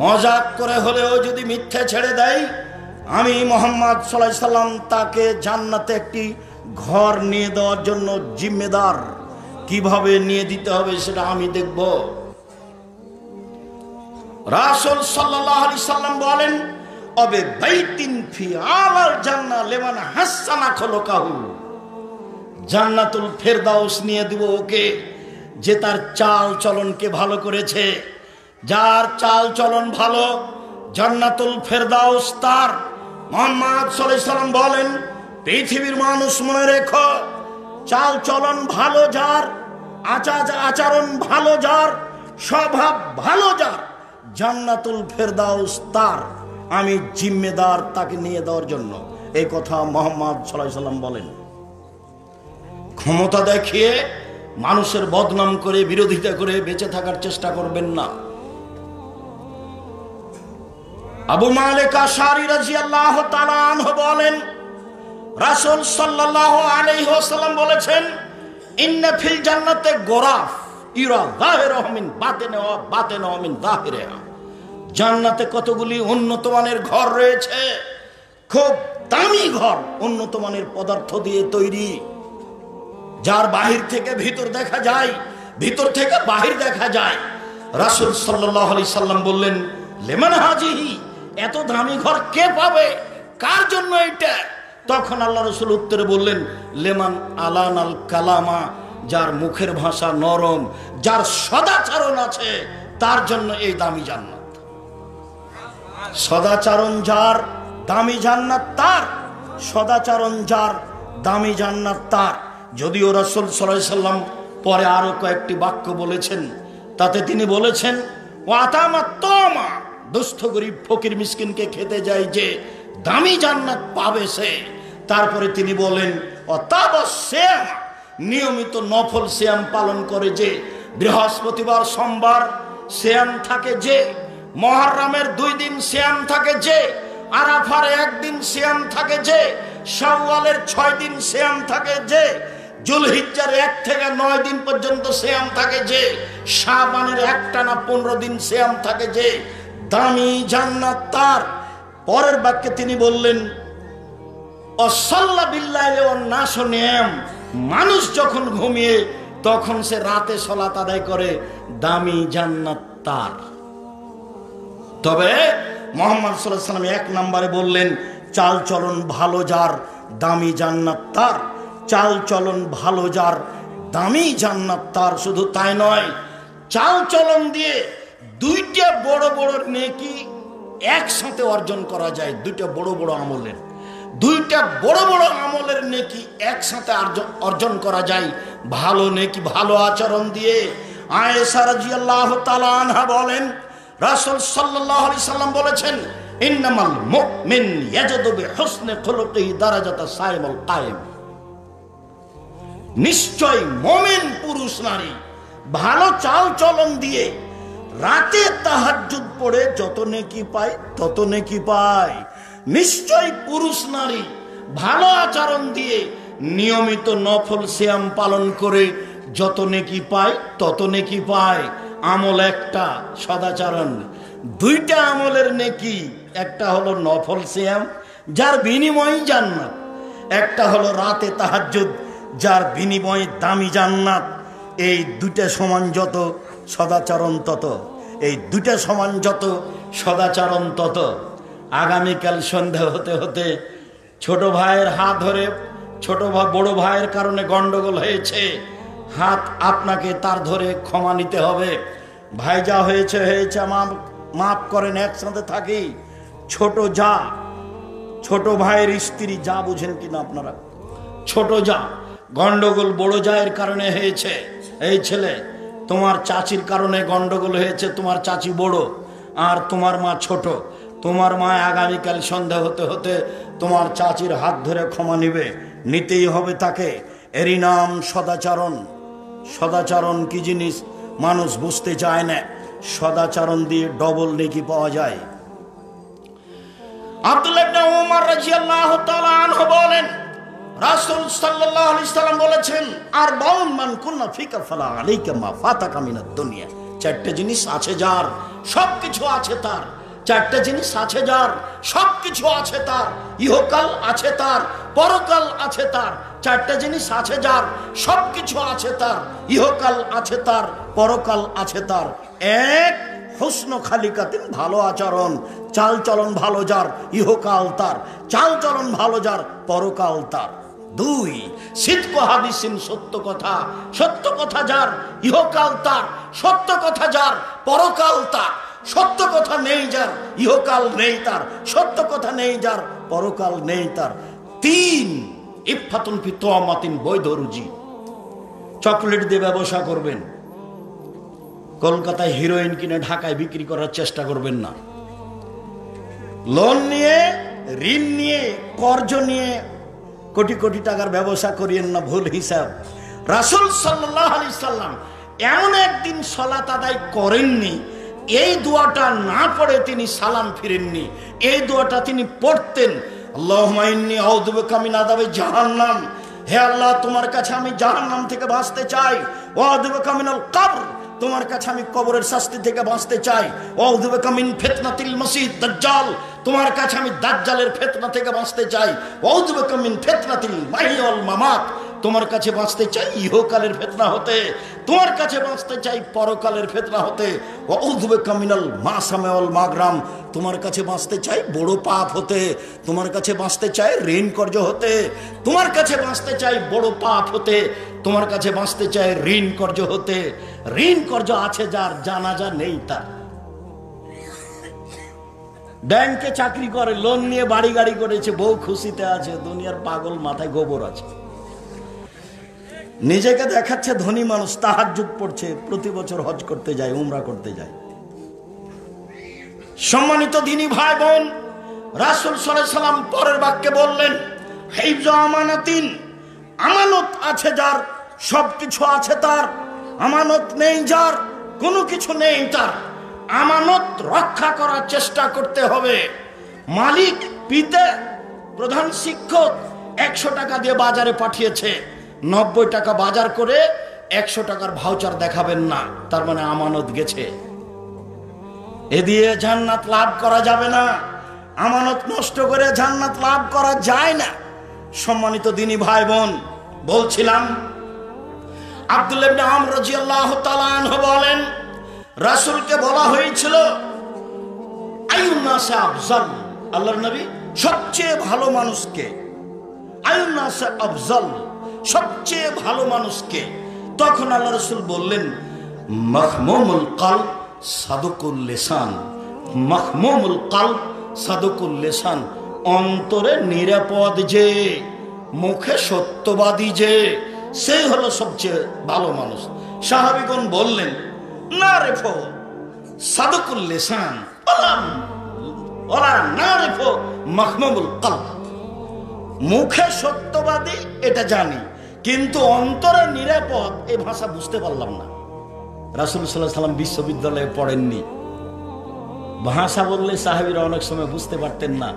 মজাক করে হলেও যদি মিথ্যা ছেড়ে দেয়, আমি মুহাম্মদ সাল্লাল্লাহু আলাইহি সাল্লাম তাকে জান্নাতে একটি ঘর নিয়ে দেওয়ার জন্য জিম্মেদার। কিভাবে নিয়ে দিতে হবে সেটা আমি দেখব। রাসূল সাল্লাল্লাহু আলাইহি সাল্লাম বলেন, অবে বাইতিন ফি আলাল জান্নাহ লিমান হাসানা খুলুকাহু। জান্নাতুল ফেরদাউস নিয়ে দিব ওকে, যে তার চাল চলনকে ভালো করেছে। যার চাল চলন ভালো, জান্নাতুল ফেরদাউস তার। মুহাম্মদ সাল্লাল্লাহু আলাইহি সাল্লাম বলেন, পৃথিবীর মানুষ মনে রেখো, চাল চলন ভালো যার, আচরণ ভালো যার, স্বভাব ভালো যার, জান্নাতুল ফেরদাউস তার। আমি জিম্মেদার তাকে নিয়ে দেওয়ার জন্য। এই কথা মুহাম্মদ সাল্লাল্লাহু আলাইহি সাল্লাম বলেন। ক্ষমতা দেখিয়ে মানুষের বদনাম করে, বিরোধিতা করে বেঁচে থাকার চেষ্টা করবেন না। আবু মালিক আশআরী রাদিয়াল্লাহু তাআলা আনহু বলেন, রাসূল সাল্লাল্লাহু আলাইহি ওয়াসাল্লাম বলেছেন, ইন্না ফিল জান্নাতে গোরাফ ইরা যাহিরুহু মিন বাতিনিহা ওয়া বাতিনুহু মিন যাহিরিহা। জান্নাতে কতগুলি উন্নত মানের ঘর রয়েছে, খুব দামি ঘর, উন্নত মানের পদার্থ দিয়ে তৈরি, যার বাহির থেকে ভিতর দেখা যায়, ভিতর থেকে বাহির দেখা যায়। রাসূল সাল্লাল্লাহু আলাইহি সাল্লাম বললেন, লিমান হাজিহি, এত দামি ঘর কে পাবে, কার জন্য এটা? তখন আল্লাহ রাসূল উত্তরে বললেন, লিমান আলানাল কালামা, যার মুখের ভাষা নরম, যার সদাচরণ আছে, তার জন্য এই দামি জান্নাত। সদাচরণ যার, দামি জান্নাত তার, সদাচরণ যার দামি জান্নাত তার। যদিও রাসূল সাল্লাল্লাহু আলাইহি সাল্লাম পরে আরো কয়েকটি বাক্য বলেছেন, তাতে তিনি বলেছেন ওয়াতামাত তামা, দুস্থ গরিব ফকির মিসকিনকে খেতে যায় যে দামি জান্নাত পাবে সে। তারপরে তিনি বলেন অতাবস্যাম, নিয়মিত নফল সিয়াম পালন করে যে, বৃহস্পতিবার সোমবার সিয়াম থাকে যে, মুহররমের 2 দিন সিয়াম থাকে যে, আরাফার 1 দিন সিয়াম থাকে যে, শাওয়ালের 6 দিন সিয়াম থাকে যে, জুলহিজ্জার 1 থেকে 9 দিন পর্যন্ত সিয়াম থাকে যে, শাবানের একটানা 15 দিন সিয়াম থাকে যে, দামি জান্নাত তার। পরের বাক্যে তিনি বললেন অসাল্লা বিল্লাইলি ওয়ান নাসু নিয়াম, মানুষ যখন ঘুমিয়ে তখন সে রাতে সালাত আদায় করে, দামি জান্নাত তার। তবে মুহাম্মদ সাল্লাল্লাহু আলাইহি ওয়াসাল্লাম 1 নম্বরে বললেন চাল চলন ভালো যার দামি জান্নাত তার, চাল চলন ভালো যার দামি জান্নাত তার। শুধু তাই নয়, চাল চলন দিয়ে 2টা বড় বড় নেকি একসাথে অর্জন করা যায়। 2টা বড় বড় আমলের, 2টা বড় বড় আমলের নেকি একসাথে অর্জন করা যায় ভালো নেকি, ভালো আচরণ দিয়ে। আয়েশা রাদিয়াল্লাহু তাআলা আনহা বলেন রাসূল সাল্লাল্লাহু আলাইহি সাল্লাম বলেছেন ইন্নামাল মুমিন ইয়াজদু বিহুসনি খুলুকিহি দারাজাতা সাইমুল কায়েম, নিশ্চয় মুমিন পুরুষ নারী ভালো চাল চলন দিয়ে রাতে তাহাজ্জুদ পড়ে যত নেকি পায় তত নেকি পায়। নিশ্চয় পুরুষ নারী ভালো আচরণ দিয়ে নিয়মিত নফল সিয়াম পালন করে যত নেকি পায় তত নেকি পায়। আমল একটা, সদাচরণ। 2টা আমলের নেকি, একটা হলো নফল সিয়াম যার বিনিময়ে জান্নাত, একটা হলো রাতে তাহাজ্জুদ যার বিনিময়ে দামি জান্নাত। এই 2টা সমান যত সদাচরণ তত, এই 2টা সমান যত সদাচরণ তত। আগামীকাল সন্ধ্যা হতে হতে ছোট ভাইয়ের হাত ধরে, ছোট ভাই বড় ভাইয়ের কারণে গন্ডগোল হয়েছে, হাত আপনাকে তার ধরে ক্ষমা নিতে হবে। ভাই যা হয়েছে হয়েছে, মাফ করেন, একসাথে থাকি। ছোট যা, ছোট ভাইয়ের স্ত্রী যা, বুঝেন কিনা আপনারা, ছোট যা, গন্ডগোল বড় জায়ের কারণে হয়েছে। এই ছেলে, তোমার চাচির কারণে গন্ডগোল হয়েছে, তোমার চাচি বড় আর তোমার মা ছোট। তোমার মা আগামীকাল সন্ধ্যা হতে হতে তোমার চাচির হাত ধরে ক্ষমা নিবে, নিতেই হবে তাকে। এরই নাম সদাচরণ। সদাচরণ কি জিনিস মানুষ বুঝতে চায় না। সদাচরণ দিয়ে ডবল নেকি পাওয়া যায়। আব্দুল্লাহ ইবনে উমর রাদিয়াল্লাহু তাআলা আনহু বলেন রাসূল সাল্লাল্লাহু আলাইহি সাল্লাম বলেছেন আর বাউন মান কুন্না ফিকা ফালা আলাইকা মা ফাতাকা মিনাদ দুনিয়া। 4টে জিনিস আছে যার, সবকিছু আছে তার। 4টে জিনিস আছে যার, সবকিছু আছে তার। ইহকাল আছে তার, পরকাল আছে তার। 4টে জিনিস আছে যার, সবকিছু আছে তার। ইহকাল আছে তার, পরকাল আছে তার। 1 হুসন খালিকাতিন, ভালো আচরণ, চাল চলন ভালো যার, ইহকাল তার। চাল চলন ভালো যার, পরকাল তার। 2 সিদক হাদিসিন, সত্য কথা, সত্য কথা যার, ইহকাল তার। সত্য কথা যার, পরকাল তার। সত্য কথা নেই যার, ইহকাল নেই তার। সত্য কথা নেই যার, পরকাল নেই তার। 3 ইফাতুন ফি তুমাতিন, বৈধ রুজি। চকলেট দিয়ে ব্যবসা করবেন, কলকাতায় হিরোইন কিনে ঢাকায় বিক্রি করার চেষ্টা করবেন না। লোন নিয়ে, ঋণ নিয়ে, কর্জ নিয়ে কোটি কোটি টাকার ব্যবসা করিয়েন না, ভুল হিসাব। রাসূল সাল্লাল্লাহু আলাইহি সাল্লাম এমন একদিন সালাত আদায় করেননি, এই দোয়াটা না পড়ে তিনি সালাম ফিরেননি। এই দোয়াটা তিনি পড়তেন, আল্লাহুম্মা ইন্নী আউযু বিকা মিন আযাবি জাহান্নাম, হে আল্লাহ তোমার কাছে আমি জাহান্নাম থেকে বাঁচতে চাই। ওয়া আউযু বিকা মিনাল কবর, তোমার কাছে আমি কবরের শাস্তি থেকে বাঁচতে চাই। ওয়া আউযু বিকা মিন ফিতনাতিল মাসিহ দাজ্জাল, তোমার কাছে আমি দাজ্জালের ফিতনা থেকে বাঁচতে চাই। ওয়া আউযু বিকা মিন ফিতনাতিল মাহইয়া ওয়াল মামাত, তোমার কাছে বাঁচতে চাই ইহকালের ফিতনা হতে, তোমার কাছে বাঁচতে চাই পরকালের ফিতনা হতে। ওয়া আউযু বিকা মিনাল মাসামি ওয়াল মাগরাম, তোমার কাছে বাঁচতে চাই বড় পাপ হতে, তোমার কাছে বাঁচতে চাই ঋণ কর্জ হতে, তোমার কাছে বাঁচতে চাই বড় পাপ হতে, তোমার কাছে বাঁচতে চাই ঋণ কর্জ হতে। ঋণ কর্জ আছে যার, জানাজা নেই তার। ব্যাংকে চাকরি করে, লোন নিয়ে বাড়ি গাড়ি করেছে, বউ খুশিতে আছে, দুনিয়ার পাগল, মাথায় গোবর আছে, নিজেকে দেখাচ্ছে ধনী মানুষ, তাহাজ্জুদ পড়ছে, প্রতি বছর হজ করতে যায়, উমরা করতে যায়। সম্মানিত দিনী ভাই বোন, রাসূল সাল্লাল্লাহু আলাইহি সাল্লাম পরের বাক্যে বললেন, হিফজ আমানাতিন, আমানত আছে যার সবকিছু আছে তার, আমানত নেই যার কোনো কিছু নেই তার। আমানত রক্ষা করার চেষ্টা করতে হবে। মালিক, পিতা, প্রধান শিক্ষক 100 টাকা দিয়ে বাজারে পাঠিয়েছে, 90 টাকা বাজার করে 100 টাকার ভাউচার দেখাবেন না, তার মানে আমানত গেছে। এ দিয়ে জান্নাত লাভ করা যাবে না, আমানত নষ্ট করে জান্নাত লাভ করা যায় না। সম্মানিত দিনী ভাই বোন, বলছিলাম আব্দুল্লাহ ইবনে আমর রাদিয়াল্লাহু তাআলা আনহু বলেন, রাসূলকে বলা হয়েছিল আইয়ুন নাস আফজাল, আল্লাহর নবী সবচেয়ে ভালো মানুষকে, আইয়ুন নাস আফজাল, সবচেয়ে ভালো মানুষকে। তখন আল্লাহ রাসূল বললেন, মাহমুমুল কলব সাদুকুল লিসান, মাহমুমুল কলব সাদুকুল লিসান, অন্তরে নিরাপদ যে, মুখে সত্যবাদী যে, সেই হলো সবচেয়ে ভালো মানুষ। সাহাবীগণ বললেন, না রেফো সাদুকুল লিসান ওলা না রেফো মাহমুমুল কলব, মুখে সত্যবাদী এটা জানি, কিন্তু অন্তরে নিরাপদ এই ভাষা বুঝতে পারলাম না। রাসূল সাল্লাল্লাহু আলাইহি সাল্লাম বিশ্ববিদ্যালয়ে পড়েননি, ভাষা বললে সাহাবীরা অনেক সময় বুঝতে পারতেন না।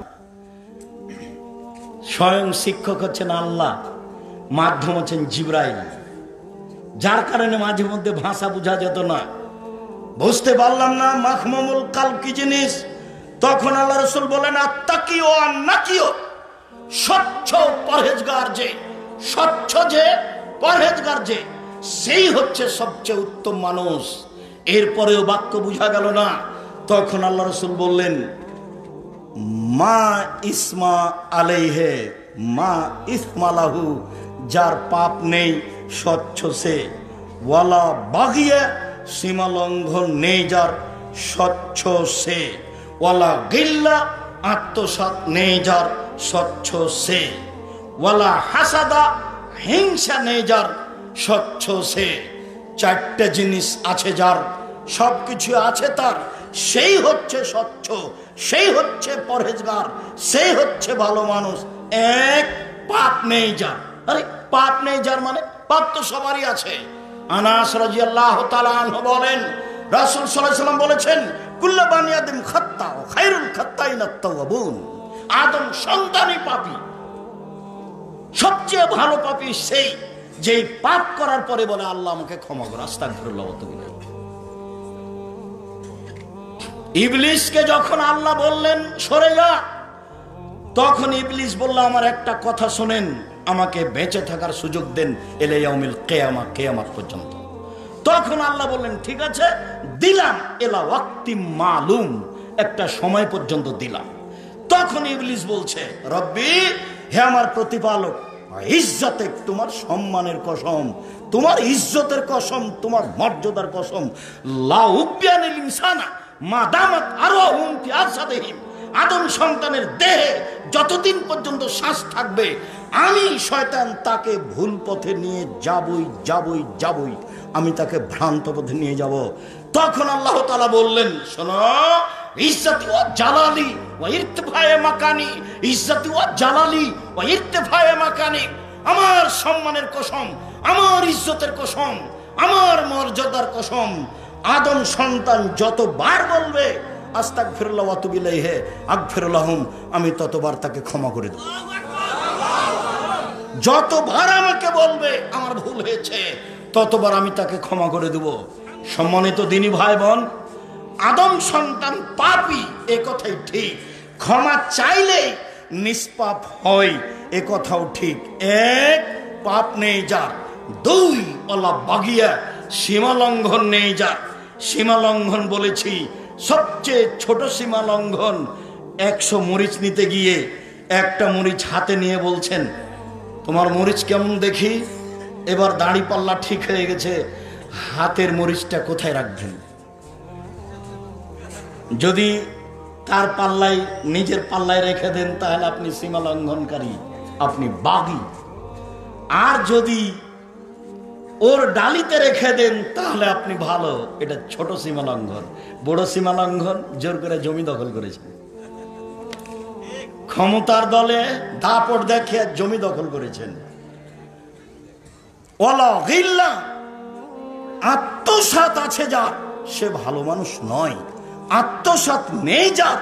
স্বয়ং শিক্ষক হচ্ছেন আল্লাহ, মাধ্যম হচ্ছেন জিবরাইল, যার কারণে মাঝে মধ্যে ভাষা বোঝা যেত না, বুঝতে পারলাম না মাহমুমুল কলব কি জিনিস। তখন আল্লাহ রাসূল বলেন, আত্তাকিও আন্নাকিও, স্বচ্ছ পরহেজগার যে, স্বচ্ছ যে পরহেজগার যে, সেই হচ্ছে সবচেয়ে উত্তম মানুষ। এরপরেও বাক্য বুঝা গেল না, তখন আল্লাহ রাসূল বললেন, মা ইসমা আলাইহে মা ইসমালাহু, যার পাপ নেই স্বচ্ছ সে, ওয়ালা বাগিয়ে, সীমা লঙ্ঘন নেই যার স্বচ্ছ সে, ওয়ালা গিল্লা, আত্মসাৎ নেই যার স্বচ্ছ সে, ওয়ালা হাসাদা, হিংসা নেই যার স্বচ্ছ সে। 4টে জিনিস আছে যার, সবকিছু আছে তার, সেই হচ্ছে স্বচ্ছ, সেই হচ্ছে পরহেজগার, সেই হচ্ছে ভালো মানুষ। এক, পাপ নেই যার। আরে পাপ নেই যার মানে পাপ তো সবারই আছে। আনাস রাদিয়াল্লাহু তাআলা আনহু বলেন, রাসূল সাল্লাল্লাহু আলাইহি ওয়াসাল্লাম বলেছেন, কুল্লু বানি আদম খাত্তা ওয়া খায়রুল খাত্তাইন আত-তাওয়াবুন, আদম সন্তানই পাপী, সবচেয়ে ভালো পাপী সেই যে পাপ করার পরে বলে, আল্লাহ আমাকে ক্ষমা করো, আস্তাগফিরুল্লাহ ওয়া আতুবু ইলাইহি। ইবলিসকে যখন আল্লাহ বললেন সরে যা, তখন ইবলিস বলল, আমার একটা কথা শোনেন, আমাকে বেঁচে থাকার সুযোগ দেন ইলা ইয়াউমিল কিয়ামা, কিয়ামত পর্যন্ত। তখন আল্লাহ বললেন, ঠিক আছে দিলাম, ইলা ওয়াক্তিম মালুম, একটা সময় পর্যন্ত দিলাম। তখন ইবলিস বলছে, রব্বি, হে আমার প্রতিপালক, ইজ্জতে, তোমার সম্মানের কসম, তোমার ইজ্জতের কসম, তোমার মর্যাদার কসম, লা উবিয়ানিল ইনসানা মা দামাত আরহুম ফি আসাদিহিম, আদম সন্তানের দেহে যতদিন পর্যন্ত শ্বাস থাকবে, আমি শয়তান তাকে ভুল পথে নিয়ে যাবই, আমি তাকে ভ্রান্ত পথে নিয়ে যাব। তখন আল্লাহ তাআলা বললেন, শোনো, ইজ্জতি ওয়া জালালি ওয়া ইরতিফায়ে মাকানি, ইজ্জতি ওয়া জালালি ওয়া ইরতিফায়ে মাকানি, আমার সম্মানের কসম, আমার ইজ্জতের কসম, আমার মর্যাদার কসম, আদম সন্তান যতবার বলবে আস্তাগফিরুল্লাহ ওয়া আতুবু ইলাইহি আগফিরু লাহুম, আমি ততবার তাকে ক্ষমা করে দেব। যতবার আমাকে বলবে আমার ভুল হয়েছে, ততবার আমি তাকে ক্ষমা করে দেব। সম্মানিত দিনী ভাই বোন, আদম সন্তান পাপী, এ কথাই ঠিক, ক্ষমা চাইলেই নিষ্পাপ হয়, এ কথাও ঠিক। এক, পাপ নেই যার। দুই, ওয়ালা বাগিয়া, সীমা লঙ্ঘন নেই যার। সীমা লঙ্ঘন বলেছি, সবচেয়ে ছোট সীমা লঙ্ঘন, 100 মরিচ নিতে গিয়ে একটা মরিচ হাতে নিয়ে বলছেন, তোমার মরিচ কেমন দেখি, এবার দাড়ি পাল্লা ঠিক হয়ে গেছে, হাতের মরিচটা কোথায় রাখবেন? যদি তার পাল্লায়, নিজের পাল্লায় রেখে দেন, তাহলে আপনি সীমা লঙ্ঘনকারী, আপনি বাগী। আর যদি ওর ডালিতে রেখে দেন তাহলে আপনি ভালো, এটা ছোট সীমা লঙ্ঘন। বড় সীমা লঙ্ঘন, জোর করে জমি দখল করেছে, ক্ষমতার দলে দাপট দেখে জমি দখল করেছেন। ওয়ালা গিল্লা, আত্মসাৎ আছে যার, সে ভালো মানুষ নয়। আত্মসাৎ নেই যার,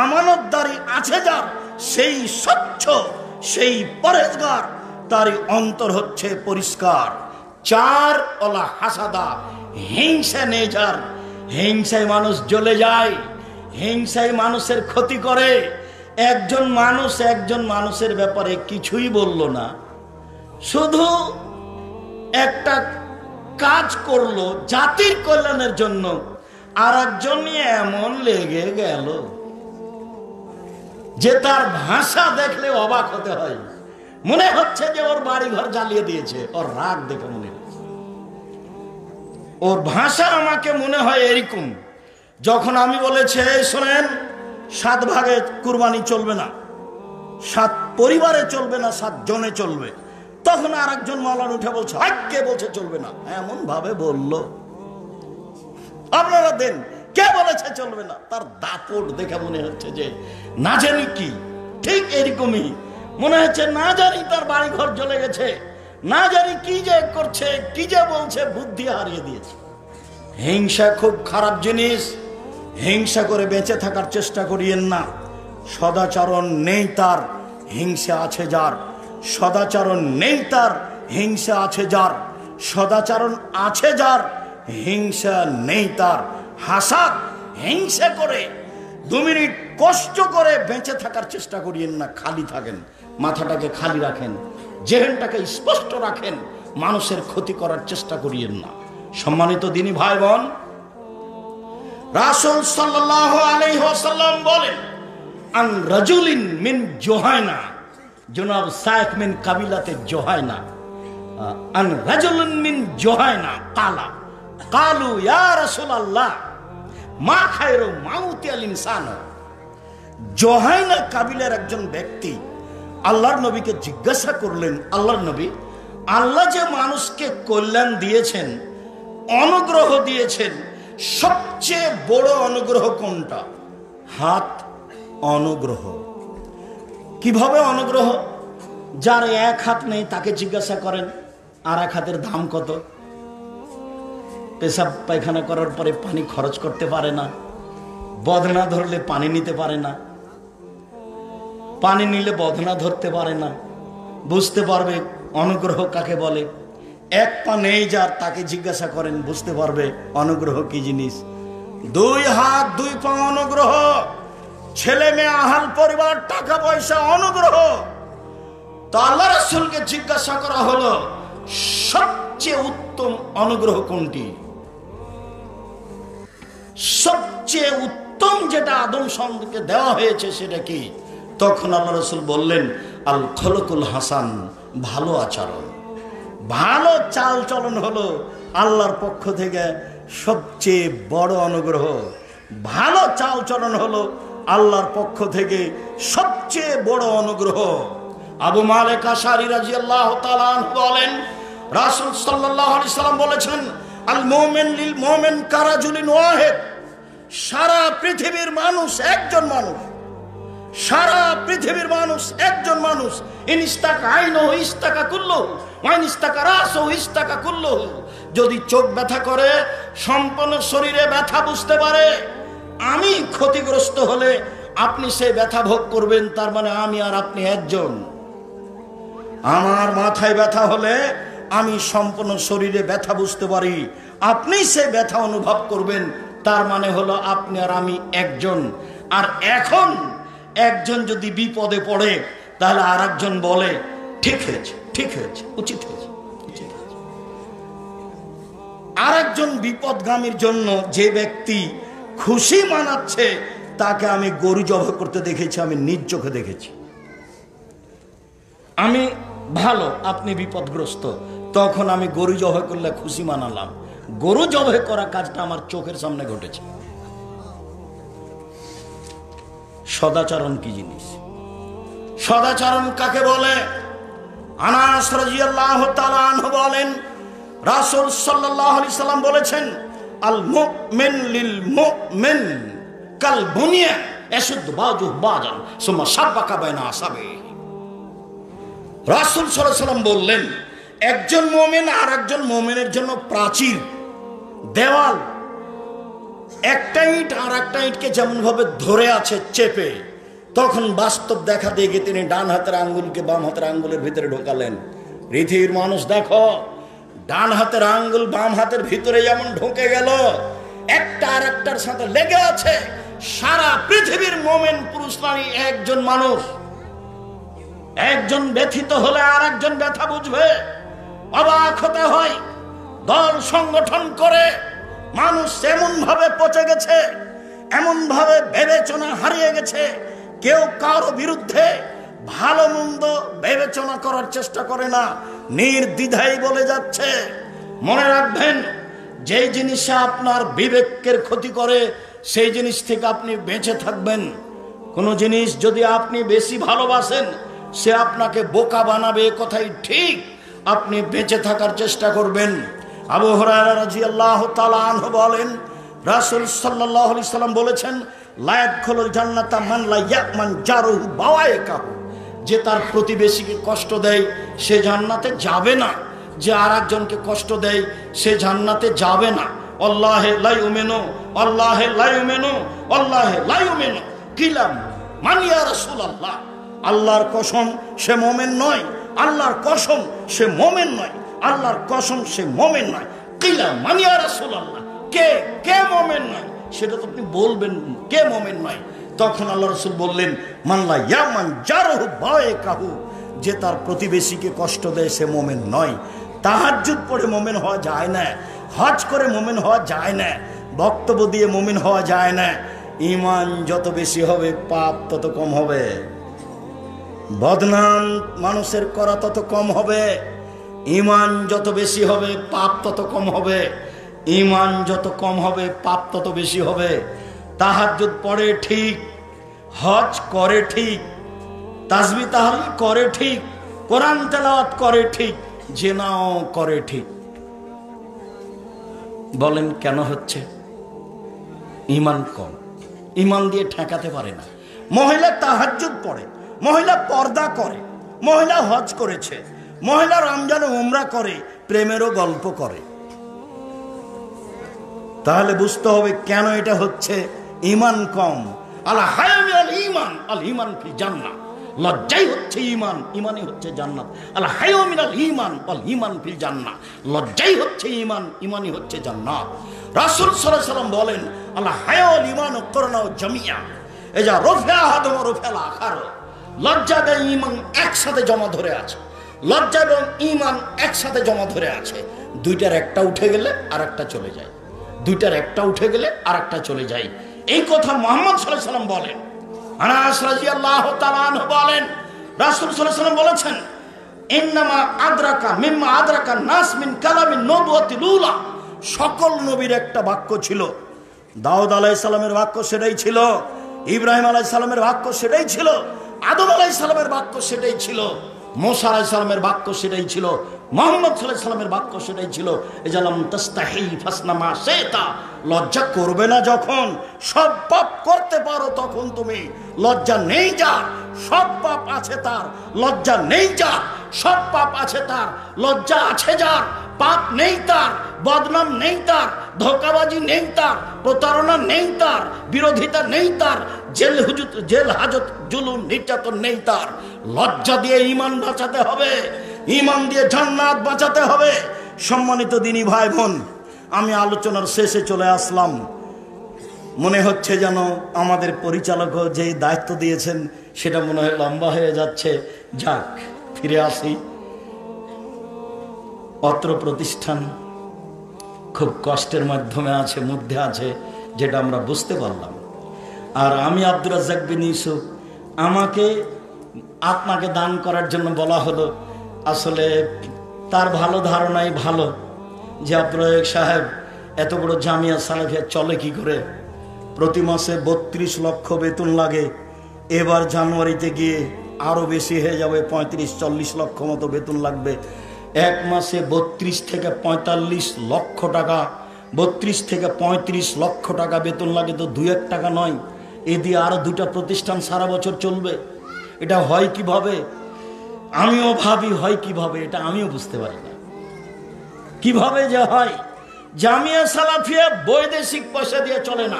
আমানতদারি আছে যার, সেই স্বচ্ছ, সেই পরেজগার, তারই অন্তর হচ্ছে পরিষ্কার। চার, ওলা হাসাদা, হিংসা নেই যার, হিংসায় মানুষ জ্বলে যায়, হিংসায় মানুষের ক্ষতি করে। একজন মানুষের ব্যাপারে কিছুই বলল না, শুধু একটা কাজ করলো জাতির কল্যাণের জন্য, আর একজন এমন লেগে গেল যে তার ভাষা দেখলে অবাক হতে হয়। মনে হচ্ছে যে ওর বাড়ি ঘর জ্বালিয়ে দিয়েছে, ওর রাগ দেখে মনে হচ্ছে। ওর ভাষা আমাকে মনে হয় এরকম, যখন আমি বলেছি শোনেন 7 ভাগে কুরবানি চলবে না, 7 পরিবারে চলবে না, 7 জনে চলবে, তখন আর একজন মাওলানা উঠে বলছে কে বলছে চলবে না, এমন ভাবে বলল আপনারা দেন, কে বলেছে চলবে না। তার দাপট দেখে মনে হচ্ছে যে না জানি কি, ঠিক এরকমই মনে হচ্ছে, না জানি তার বাড়ি ঘর জ্বলে গেছে, না জানি কি যে করছে, কি যে বলছে, বুদ্ধি হারিয়ে দিয়েছে। হিংসা খুব খারাপ জিনিস, হিংসা করে বেঁচে থাকার চেষ্টা করিয়েন না। সদাচরণ নেই তার, হিংসা আছে যার, সদাচরণ নেই তার, হিংসা আছে যার, সদাচরণ আছে যার, হিংসা নেই তার। হাসাদ, হিংসা করে 2 মিনিট কষ্ট করে বেঁচে থাকার চেষ্টা করিয়েন না। খালি থাকেন, মাথাটাকে খালি রাখেন, জেহেনটাকে স্পষ্ট রাখেন, মানুষের ক্ষতি করার চেষ্টা করিয়েন না। সম্মানিত দিনী ভাই বোন, রাসূল সাল্লাল্লাহু আলাইহি ওয়াসাল্লাম বলেন, আন রাজুলিন মিন জুহাইনা, জনাব সাইফ মিন কাবিলাতে জুহাইনা, আন রাজুলিন মিন জুহাইনা কালু ইয়া রাসূলুল্লাহ মা খায়রু মাউতিল ইনসান। জুহাইনা কাবিলার একজন ব্যক্তি আল্লাহর নবীকে জিজ্ঞাসা করলেন, আল্লাহর নবী, আল্লাহ যে মানুষকে কল্যাণ দিয়েছেন, অনুগ্রহ দিয়েছেন, সবচেয়ে বড় অনুগ্রহ কোনটা? হাত অনুগ্রহ। কিভাবে অনুগ্রহ? যার 1 হাত নেই তাকে জিজ্ঞাসা করেন আর 1 হাতের দাম কত। পেশাব পায়খানা করার পরে পানি খরচ করতে পারে না, বদনা ধরলে পানি নিতে পারে না, পানি নিলে বদনা ধরতে পারে না, বুঝতে পারবে অনুগ্রহ কাকে বলে। 1 পা নেই যার, তাকে জিজ্ঞাসা করেন, বুঝতে পারবে অনুগ্রহ কি জিনিস। 2 হাত 2 পা অনুগ্রহ, ছেলে মেয়ে আহাল পরিবার টাকা পয়সা অনুগ্রহ। তো আল্লাহ রাসূলকে জিজ্ঞাসা করা হলো সবচেয়ে উত্তম অনুগ্রহ কোনটি? সবচেয়ে উত্তম যেটা আদম সন্তানকে দেওয়া হয়েছে সেটা কি? তখন আল্লাহ রাসূল বললেন, আল খলকুল হাসান, ভালো আচরণ, ভালো চাল চলন হলো আল্লাহর পক্ষ থেকে সবচেয়ে বড় অনুগ্রহ। ভালো চাল চলন হলো আল্লাহর পক্ষ থেকে সবচেয়ে বড় অনুগ্রহ। আবু মালিক আশআরী রাদিয়াল্লাহু তাআলা আনহু বলেন, রাসূল সাল্লাল্লাহু আলাইহি সাল্লাম বলেছেন, আল মুমিন লিল মুমিন কারাজুলিন ওয়াহিদ। সারা পৃথিবীর মানুষ একজন মানুষ, সারা পৃথিবীর মানুষ একজন মানুষ। ইনস্তাকা আইনুহু ইস্তাকা কুল্লুহু ওয়া ইনস্তাকা রাসুহু ইস্তাকা কুল্লুহু। যদি চোখ ব্যথা করে, সম্পূর্ণ শরীরে ব্যথা বুঝতে পারে, আমি ক্ষতিগ্রস্ত হলে আপনি সেই ব্যথা ভোগ করবেন, তার মানে আমি আর আপনি একজন। আমার মাথায় ব্যথা হলে আমি সম্পূর্ণ শরীরে ব্যথা বুঝতে পারি, আপনি সেই ব্যথা অনুভব করবেন, তার মানে হলো আপনি আর আমি একজন। আর এখন একজন যদি বিপদে পড়ে তাহলে আর একজন বলে ঠিক হয়েছে, ঠিক হয়েছে, উচিত হয়েছে, উচিত হয়েছে। আর একজন বিপদগামীর জন্য যে ব্যক্তি খুশি মানাচ্ছে তাকে আমি গরু জবাই করতে দেখেছি, আমি নিজ চোখে দেখেছি। আমি ভালো, আপনি বিপদগ্রস্ত, তখন আমি গরু জবাই করলে খুশি মানালাম। গরু জবাই করা কাজটা আমার চোখের সামনে ঘটেছে। সদাচরণ কি জিনিস? সদাচরণ কাকে বলে? আনাস রাদিয়াল্লাহু তাআলা আনহু বলেন, রাসূল সাল্লাল্লাহু আলাইহি সাল্লাম বলেছেন, আল মুমিন লিল মুমিন কাল বুনিয়ান ইয়াশুদ্দু বাযুহু বাযান সুম্মা শাব্বাকা বাইনা আসাবিহি। রাসূল সাল্লাল্লাহু আলাইহি সাল্লাম বললেন, একজন মুমিন আর একজন মুমিনের জন্য প্রাচীর, দেওয়াল। একটা ইট আর একটা ইটকে যেমন ভাবে ধরে আছে চেপে, তখন বাস্তব দেখা দেখে তিনি ডান হাতের আঙ্গুলকে বাম হাতের আঙ্গুলের ভিতরে ঢোকালেন। পৃথিবীর মানুষ দেখো, ডান হাতের আঙ্গুল বাম হাতের ভিতরে যেমন ঢুকে গেল, একটা আর একটার সাথে লেগে আছে। সারা পৃথিবীর মুমিন পুরুষ নারী একজন মানুষ। একজন ব্যথিত হলে আর একজন ব্যথা বুঝবে। অবাক হতে হয়, দল সংগঠন করে মানুষ এমন ভাবে পচে গেছে, এমন ভাবে বিবেচনা হারিয়ে গেছে, কেউ কারো বিরুদ্ধে ভালো মন্দ বিবেচনা করার চেষ্টা করে না, নির্দ্বিধায় বলে যাচ্ছে। মনে রাখবেন, যেই জিনিসে আপনার বিবেকের ক্ষতি করে সেই জিনিস থেকে আপনি বেঁচে থাকবেন। কোনো জিনিস যদি আপনি বেশি ভালোবাসেন, সে আপনাকে বোকা বানাবে, কথাই ঠিক। আপনি বেঁচে থাকার চেষ্টা করবেন। আবু হুরায়রা রাদিয়াল্লাহু তাআলা আনহু বলেন, রাসূল সাল্লাল্লাহু আলাইহি সাল্লাম বলেছেন, লা ইয়াদখুলুল জান্নাতা মান লা ইয়ামান জারুহু বাওয়াইকাহু। যে তার প্রতিবেশীকে কষ্ট দেয় সে জান্নাতে যাবে না, যে আরেকজনকে কষ্ট দেয় সে জান্নাতে যাবে না। আল্লাহে লা ইউমিনু, আল্লাহে লা ইউমিনু, আল্লাহে লা ইউমিনু। কিলাম মান ইয়া রাসূলুল্লাহ, আল্লাহর কসম সে মুমিন নয়, আল্লাহর কসম সে মুমিন নয়, আল্লাহর কসম সে মুমিন নয়। কিলাম মান ইয়া রাসূলুল্লাহ, কে কে মুমিন নয় সেটা তো আপনি বলবেন, কে মুমিন নয়। তখন আল্লাহ রাসূল বললেন, মান লা ইয়ামান জারহু বাওয়াইকাহু, যে তার প্রতিবেশীকে কষ্ট দেয় সে মুমিন নয়। তাহাজ্জুদ পড়ে মুমিন হওয়া যায় না, হজ করে মুমিন হওয়া যায় না, বক্তব্য দিয়ে মুমিন হওয়া যায় না। ঈমান যত বেশি হবে পাপ তত কম হবে, বদনাম মানুষের করা তত কম হবে। ঈমান যত বেশি হবে পাপ তত কম হবে, ঈমান যত কম হবে পাপ তত বেশি হবে। তাহাজ্জুদ পড়ে ঠিক, হজ করে ঠিক, তাসবিহ তাহলিল করে ঠিক, কোরআন তেলাওয়াত করে ঠিক, জিনাও করে ঠিক। বলেন কেন হচ্ছে? ঈমান কম, ঈমান দিয়ে ঠেকাতে পারে না। মহিলা তাহাজ্জুদ পড়ে, মহিলা পর্দা করে, মহিলা হজ করেছে, মহিলা রমজান উমরা করে, প্রেমেরও গল্প করে। তাহলে বুঝতে হবে কেন এটা হচ্ছে। ঈমান কম। আল হায়া মিনাল ঈমান, আল ঈমান ফিল জান্নাহ। লজ্জাই হচ্ছে ঈমান, ঈমানই হচ্ছে জান্নাত। আল হায়া মিনাল ঈমান, আল ঈমান ফিল জান্নাহ। লজ্জাই হচ্ছে ঈমান, ঈমানই হচ্ছে জান্নাত। রাসূল সাল্লাল্লাহু আলাইহি ওয়াসাল্লাম বলেন, আল হায়া ওয়াল ঈমান করনাও জামিয়া, এজা রফিয়া আহাদুম রফিয়াল আখার। লজ্জা এবং ঈমান একসাথে জমা ধরে আছে, লজ্জা এবং ঈমান একসাথে জমা ধরে আছে। দুইটার একটা উঠে গেলে আর একটা চলে যায়, দুইটার একটা উঠে গেলে আর একটা চলে যায়। এই কথা মুহাম্মদ সাল্লাল্লাহু আলাইহি ওয়াসাল্লাম বলেন। আনাস রাদিয়াল্লাহু তাআলা আনহু বলেন, রাসূল সাল্লাল্লাহু আলাইহি ওয়াসাল্লাম বলেছেন, ইন্নামা আদরাকা মিম্মা আদরাকা নাস মিন কালামিন নবুওয়াতিল উলা। সকল নবীর একটা বাক্য ছিল। দাউদ আলাইহিস সালামের বাক্য সেটাই ছিল, ইব্রাহিম আলাইহিস সালামের বাক্য সেটাই ছিল, আদম আলাইহিস সালামের বাক্য সেটাই ছিল, মুসা আলাইহিস সালামের বাক্য সেটাই ছিল, মুহাম্মদ সাল্লাল্লাহু আলাইহি সাল্লামের বাক্য সেটাই ছিল। এজালাম তাস্তাহি ফাসনা মা শাইতা। লজ্জা করবে না যখন, সব পাপ করতে পারো তখন তুমি। লজ্জা নেই যার, সব পাপ আছে তার। লজ্জা নেই যার, সব পাপ আছে তার। লজ্জা আছে যার, পাপ নেই তার, বদনাম নেই তার, ধোঁকাবাজি নেই তার, প্রতারণা নেই তার, বিরোধিতা নেই তার, জেল হাজত জুলুম নির্যাতন নেই তার। লজ্জা দিয়ে ঈমান বাঁচাতে হবে, ঈমান দিয়ে জান্নাত বাঁচাতে হবে। সম্মানিত দিনী ভাই বোন, আমি আলোচনার শেষে চলে আসলাম। মনে হচ্ছে যেন আমাদের পরিচালক যে দায়িত্ব দিয়েছেন সেটা মনে হয় লম্বা হয়ে যাচ্ছে। যাক, ফিরে আসি। অত্র প্রতিষ্ঠান খুব কষ্টের মাধ্যমে আছে, মধ্যে আছে, যেটা আমরা বুঝতে পারলাম। আর আমি আব্দুর রাজ্জাক বিন ইউসুফ, আমাকে আপনাকে দান করার জন্য বলা হলো। আসলে তার ভালো ধারণাই ভালো যে আব্দুর রাজ্জাক সাহেব এত বড় জামিয়া সালাফিয়া চলে কি করে। প্রতি মাসে 32 লক্ষ বেতন লাগে, এবার জানুয়ারিতে গিয়ে আরো বেশি হয়ে যাবে, 35-40 লক্ষ মতো বেতন লাগবে। এক মাসে 32 থেকে 45 লক্ষ টাকা, 32 থেকে 35 লক্ষ টাকা বেতন লাগে, তো 2-1 টাকা নয়। এ দিয়ে আরো 2টা প্রতিষ্ঠান সারা বছর চলবে। এটা হয় কিভাবে? আমিও ভাবি হয় কিভাবে, এটা আমিও বুঝতে পারি না কিভাবে যে হয়। জামিয়া সালাফিয়া বৈদেশিক পয়সা দিয়ে চলে না,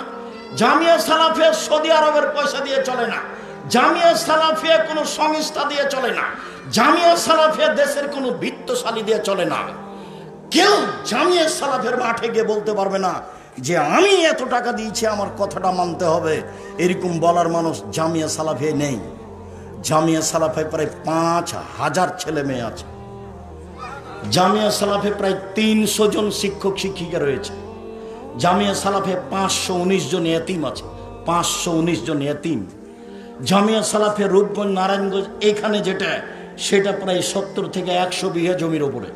জামিয়া সালাফিয়া সৌদি আরবের পয়সা দিয়ে চলে না, জামিয়া সালাফিয়া কোনো সংস্থা দিয়ে চলে না, জামিয়া সালাফিয়া দেশের কোনো বিত্তশালী দিয়ে চলে না। কেউ জামিয়া সালাফের মাঠে গিয়ে বলতে পারবে না যে আমি এত টাকা দিয়েছি, আমার কথাটা মানতে হবে। এরকম বলার মানুষ জামিয়া সালাফিয়া নেই। জামিয়া সালাফে প্রায় 5000 ছেলে মেয়ে আছে। জামিয়া সালাফে প্রায় 300 জন শিক্ষক শিক্ষিকা রয়েছে। জামিয়া সালাফে 519 জন এতিম আছে, 519 জন এতিম। জামিয়া সালাফে রূপগঞ্জ নারায়ণগঞ্জ এখানে যেটা, সেটা প্রায় 70 থেকে 100 বিঘা জমির উপরে।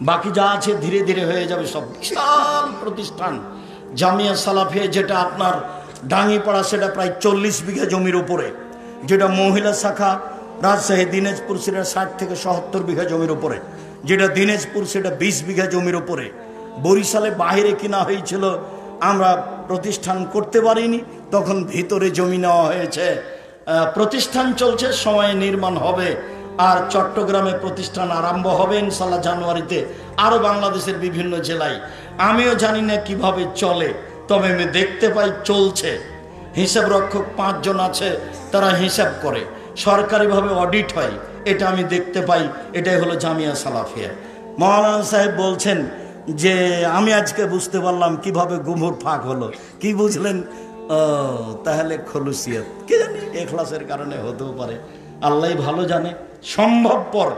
বাকি যা আছে ধীরে ধীরে হয়ে যাবে সব বিশাল প্রতিষ্ঠান। জামিয়া সালাফিয়া যেটা আপনার ডাঙ্গিপাড়া, সেটা প্রায় 40 বিঘা জমির উপরে। যেটা মহিলা শাখা রাজশাহী দিনাজপুর, সেটা 60 থেকে 70 বিঘা জমির উপরে। যেটা দিনাজপুর, সেটা 20 বিঘা জমির উপরে। বরিশালে বাহিরে কিনা হয়েছিল, আমরা প্রতিষ্ঠান করতে পারিনি, তখন ভিতরে জমি নেওয়া হয়েছে। প্রতিষ্ঠান চলছে, সময়ে নির্মাণ হবে। আর চট্টগ্রামে প্রতিষ্ঠান আরম্ভ হবে ইনশাল্লাহ জানুয়ারিতে, আরও বাংলাদেশের বিভিন্ন জেলায়। আমিও জানি না কিভাবে চলে, তবে আমি দেখতে পাই চলছে। হিসাব রক্ষক 5 জন আছে, তারা হিসাব করে, সরকারিভাবে অডিট হয়, এটা আমি দেখতে পাই। এটাই হলো জামিয়া সালাফিয়া। মাওলানা সাহেব বলছেন যে আমি আজকে বুঝতে পারলাম কিভাবে গুমর ফাঁক হলো। কি বুঝলেন? তাহলে খলুসিয়ত, কি জানি এখলাসের কারণে হতেও পারে, আল্লাহ ভালো জানে। সম্ভবপর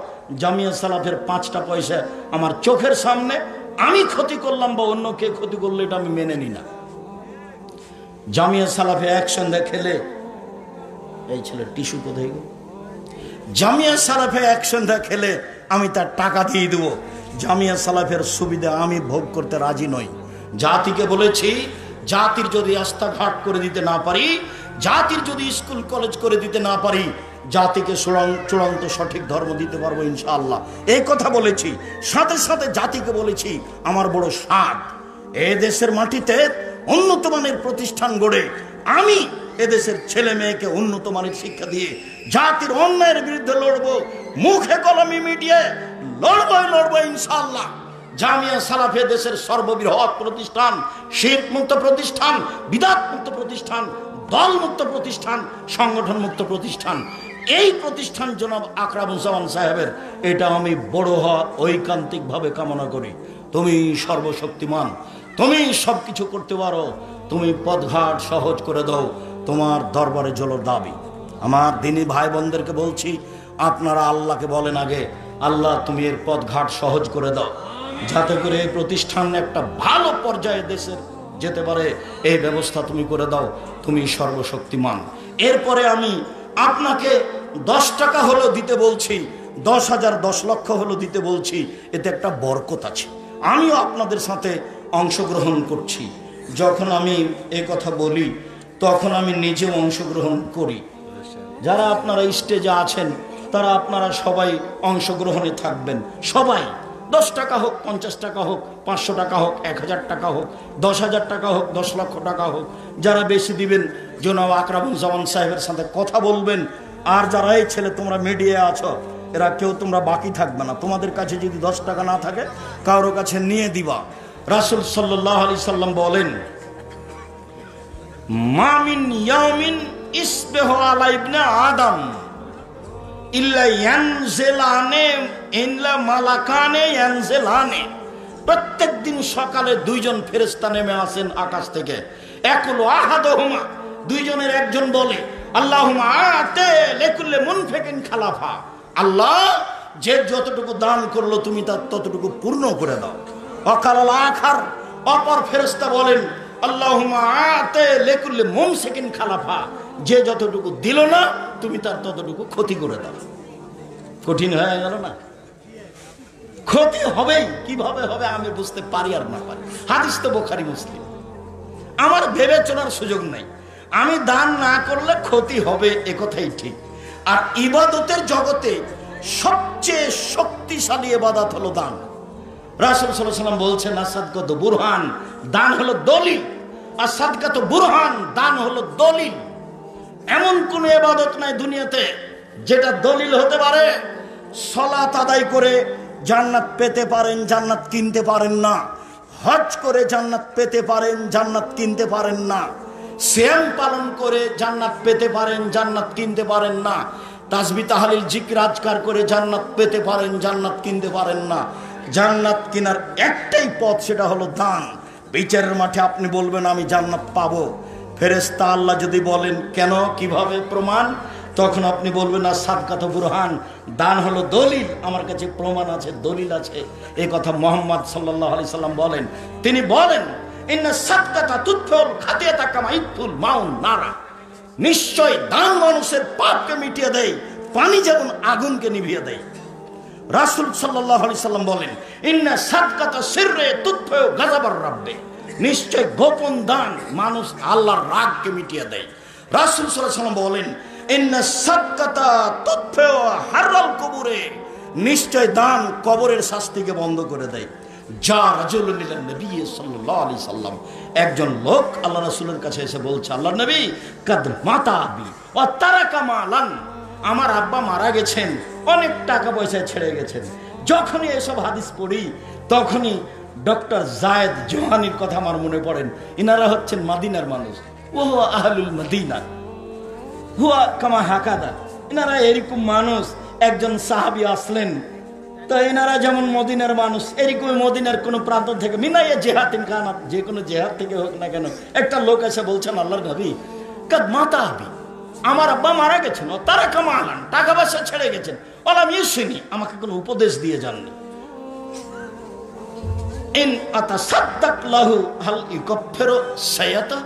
জামিয়া সালাফের 5টা পয়সা আমার চোখের সামনে আমি ক্ষতি করলাম বা অন্য কে ক্ষতি করলো, এটা আমি মেনে নিই না। জামিয়া সালাফে এক সন্ধ্যা খেলে, এই ছেলে টিস্যু কোথায় গো? জামিয়া সালাফে এক সন্ধ্যা খেলে আমি তার টাকা দিয়ে দেবো। জামিয়া সালাফের সুবিধা আমি ভোগ করতে রাজি নই। জাতিকে বলেছি, জাতির যদি রাস্তাঘাট করে দিতে না পারি, জাতির যদি স্কুল কলেজ করে দিতে না পারি, জাতিকে চূড়ান্ত সঠিক ধর্ম দিতে পারবো ইনশাআল্লাহ, এই কথা বলেছি। সাথে সাথে জাতিকে বলেছি আমার বড় স্বাদ এ দেশের মাটিতে উন্নত মানের প্রতিষ্ঠান গড়ে আমি এদেশের ছেলে মেয়েকে উন্নত মানের শিক্ষা দিয়ে জাতির অন্যায়ের বিরুদ্ধে লড়বো, মুখে কলমে মিডিয়ায় লড়বো ইনশাআল্লাহ। জামিয়া সালাফিয়া দেশের সর্ববৃহৎ প্রতিষ্ঠান, শিরক মুক্ত প্রতিষ্ঠান, বিদআত মুক্ত প্রতিষ্ঠান, দল মুক্ত প্রতিষ্ঠান, সংগঠন মুক্ত প্রতিষ্ঠান। এই প্রতিষ্ঠান জনাব আকরামুজ্জামান সাহেবের, এটা আমি বড় হওয়া ঐকান্তিকভাবে কামনা করি। তুমি সর্বশক্তিমান, তুমি সবকিছু করতে পারো, তুমি পথঘাট সহজ করে দাও, তোমার দরবারে জোর দাবি। আমার দিনী ভাই বোনদেরকে বলছি, আপনারা আল্লাহকে বলেন আগে, আল্লাহ তুমি এর পথঘাট সহজ করে দাও, যাতে করে এই প্রতিষ্ঠান একটা ভালো পর্যায়ে দেশের যেতে পারে, এই ব্যবস্থা তুমি করে দাও, তুমি সর্বশক্তিমান। এরপরে আমি আপনাকে 10 টাকা হলো দিতে বলছি, 10,000 10 লক্ষ হলো দিতে বলছি, এতে একটা বরকত আছে। আমিও আপনাদের সাথে অংশগ্রহণ করছি। যখন আমি এই কথা বলি, তখন আমি নিজেও অংশগ্রহণ করি। যারা আপনারা স্টেজে আছেন, তারা আপনারা সবাই অংশগ্রহণে থাকবেন। সবাই 10 টাকা হোক, 50 টাকা হোক, 500 টাকা হোক, 1000 টাকা হোক, 10,000 টাকা হোক, 10 লক্ষ টাকা হোক, যারা বেশি দিবেন জনাব আকরামুজ্জামান সাহেবের সাথে কথা বলবেন। আর যারা এই ছেলে তোমরা মিডিয়ায় আছো, এরা কেউ তোমরা বাকি থাকবে না। তোমাদের কাছে যদি 10 টাকা না থাকে, কারোর কাছে নিয়ে দিবা। রাসূল সাল্লাল্লাহু আলাইহি সাল্লাম বলেন, মা মিন ইয়াউমিন ইসবিহু আলা ইবনে আদম ইল্লা ইয়ানজিলানে ইল্লা মালাকানে ইয়ানজিলানে। প্রত্যেক দিন সকালে 2 জন ফেরেশতা নেমে আসেন আকাশ থেকে। একুলু আহাদুহুমা, 2 জনের একজন বলে, আল্লাহুম্মা আতে লিকুল্লি মুনফিকিন খালাফা, আল্লাহ যে যতটুকু দান করলো তুমি তার ততটুকু পূর্ণ করে দাও। ওয়াকাল আখার, অপর ফেরেশতা বলেন, আল্লাহুম্মা আতে লিকুল্লি মুমসিকিন খালাফা, যে যতটুকু দিল না তুমি তার ততটুকু ক্ষতি করে দাও। কঠিন হয়ে গেল না? ক্ষতি হবেই। কিভাবে হবে আমি বুঝতে পারি আর না পারি, হাদিস তো বুখারী মুসলিম, আমার ভেবে চলার সুযোগ নাই। আমি দান না করলে ক্ষতি হবে, এ কথাই ঠিক। আর ইবাদতের জগতে সবচেয়ে শক্তিশালী ইবাদত হলো দান। রাসূল সাল্লাল্লাহু আলাইহি ওয়াসাল্লাম বলছেন, আসাদকাত বুরহান, দান হলো দলিল। আসাদকাত বুরহান, দান হলো দলিল। এমন কোন ইবাদত নাই দুনিয়াতে যেটা দলিল হতে পারে। সালাত আদায় করে জান্নাত পেতে পারেন, জান্নাত কিনতে পারেন না। হজ করে জান্নাত পেতে পারেন, জান্নাত কিনতে পারেন না। সিয়াম পালন করে জান্নাত পেতে পারেন, জান্নাত কিনতে পারেন না। তাসবিহ তাহলিল জিকির আজকার করে জান্নাত পেতে পারেন, জান্নাত কিনতে পারেন না। জান্নাত কেনার একটাই পথ, সেটা হলো দান। বিচারের মাঠে আপনি বলবেন আমি জান্নাত পাবো। ফেরেশতা আল্লাহ যদি বলেন কেন, কিভাবে, প্রমাণ, তখন আপনি বলবেন না সাদকাত বুরহান, দান হলো দলিল, আমার কাছে প্রমাণ আছে, দলিল আছে। এই কথা মুহাম্মদ সাল্লাল্লাহু আলাইহি সাল্লাম বলেন। তিনি বলেন, ইন্না সাদকাতা তুতফিউল খাতিয়াতা কামা ইতফুল মাউন নারা, নিশ্চয় দান মানুষের পাপকে মিটিয়ে দেয়, পানি যেমন আগুনকে নিভিয়ে দেয়। রাসূল সাল্লাল্লাহু আলাইহি সাল্লাম বলেন, ইন্না সাদকাতা সিররে তুতফিউ গাযাবার রাব্বি, নিশ্চয় গোপন দান মানুষ আল্লাহর রাগকে মিটিয়ে দেয়। রাসূল সাল্লাল্লাহু আলাইহি সাল্লাম বলেন, ইন্না সাদকাতা তুতফিউ হাররাল কুবুরে, নিশ্চয় দান কবরের শাস্তিকে বন্ধ করে দেয়। যা রাজুলুন ইলান নবী সাল্লাল্লাহু আলাইহি সাল্লাম, একজন লোক আল্লাহ রাসূলের কাছে এসে বলছে, আল্লাহর নবী, কাদ মাতা আবি ওয়া তারাকা মালান, আমার আব্বা মারা গেছেন, অনেক টাকা পয়সা ছেড়ে গেছেন। যখনই এসব হাদিস পড়ি তখনই ডক্টর জায়েদ জোহানির কথা আমার মনে পড়েন। ইনারা হচ্ছেন মদিনার মানুষ, ও আহলুল মদিনা হুয়া কামা হাকাদা, ইনারা এরকম মানুষ। একজন সাহাবী আসলেন, তো এনারা যেমন মদিনার মানুষ, এরকম মদিনার কোন প্রান্ত থেকে মিনাইয়া জেহাতিন খানা, যে কোনো জেহাদ থেকে হোক না কেন, একটা লোক এসে বলছেন, আল্লাহর নবী, কাদ মাতা আবি, আমার আব্বা মারা গেছেন, ও তারা কামালান, টাকা পয়সা ছেড়ে গেছেন, ওলাম ইউসিনি, আমাকে কোনো উপদেশ দিয়ে যাননি। ইন আতাসাদ্দাক লাহু হাল ইউকাফিরু সাইয়াতা,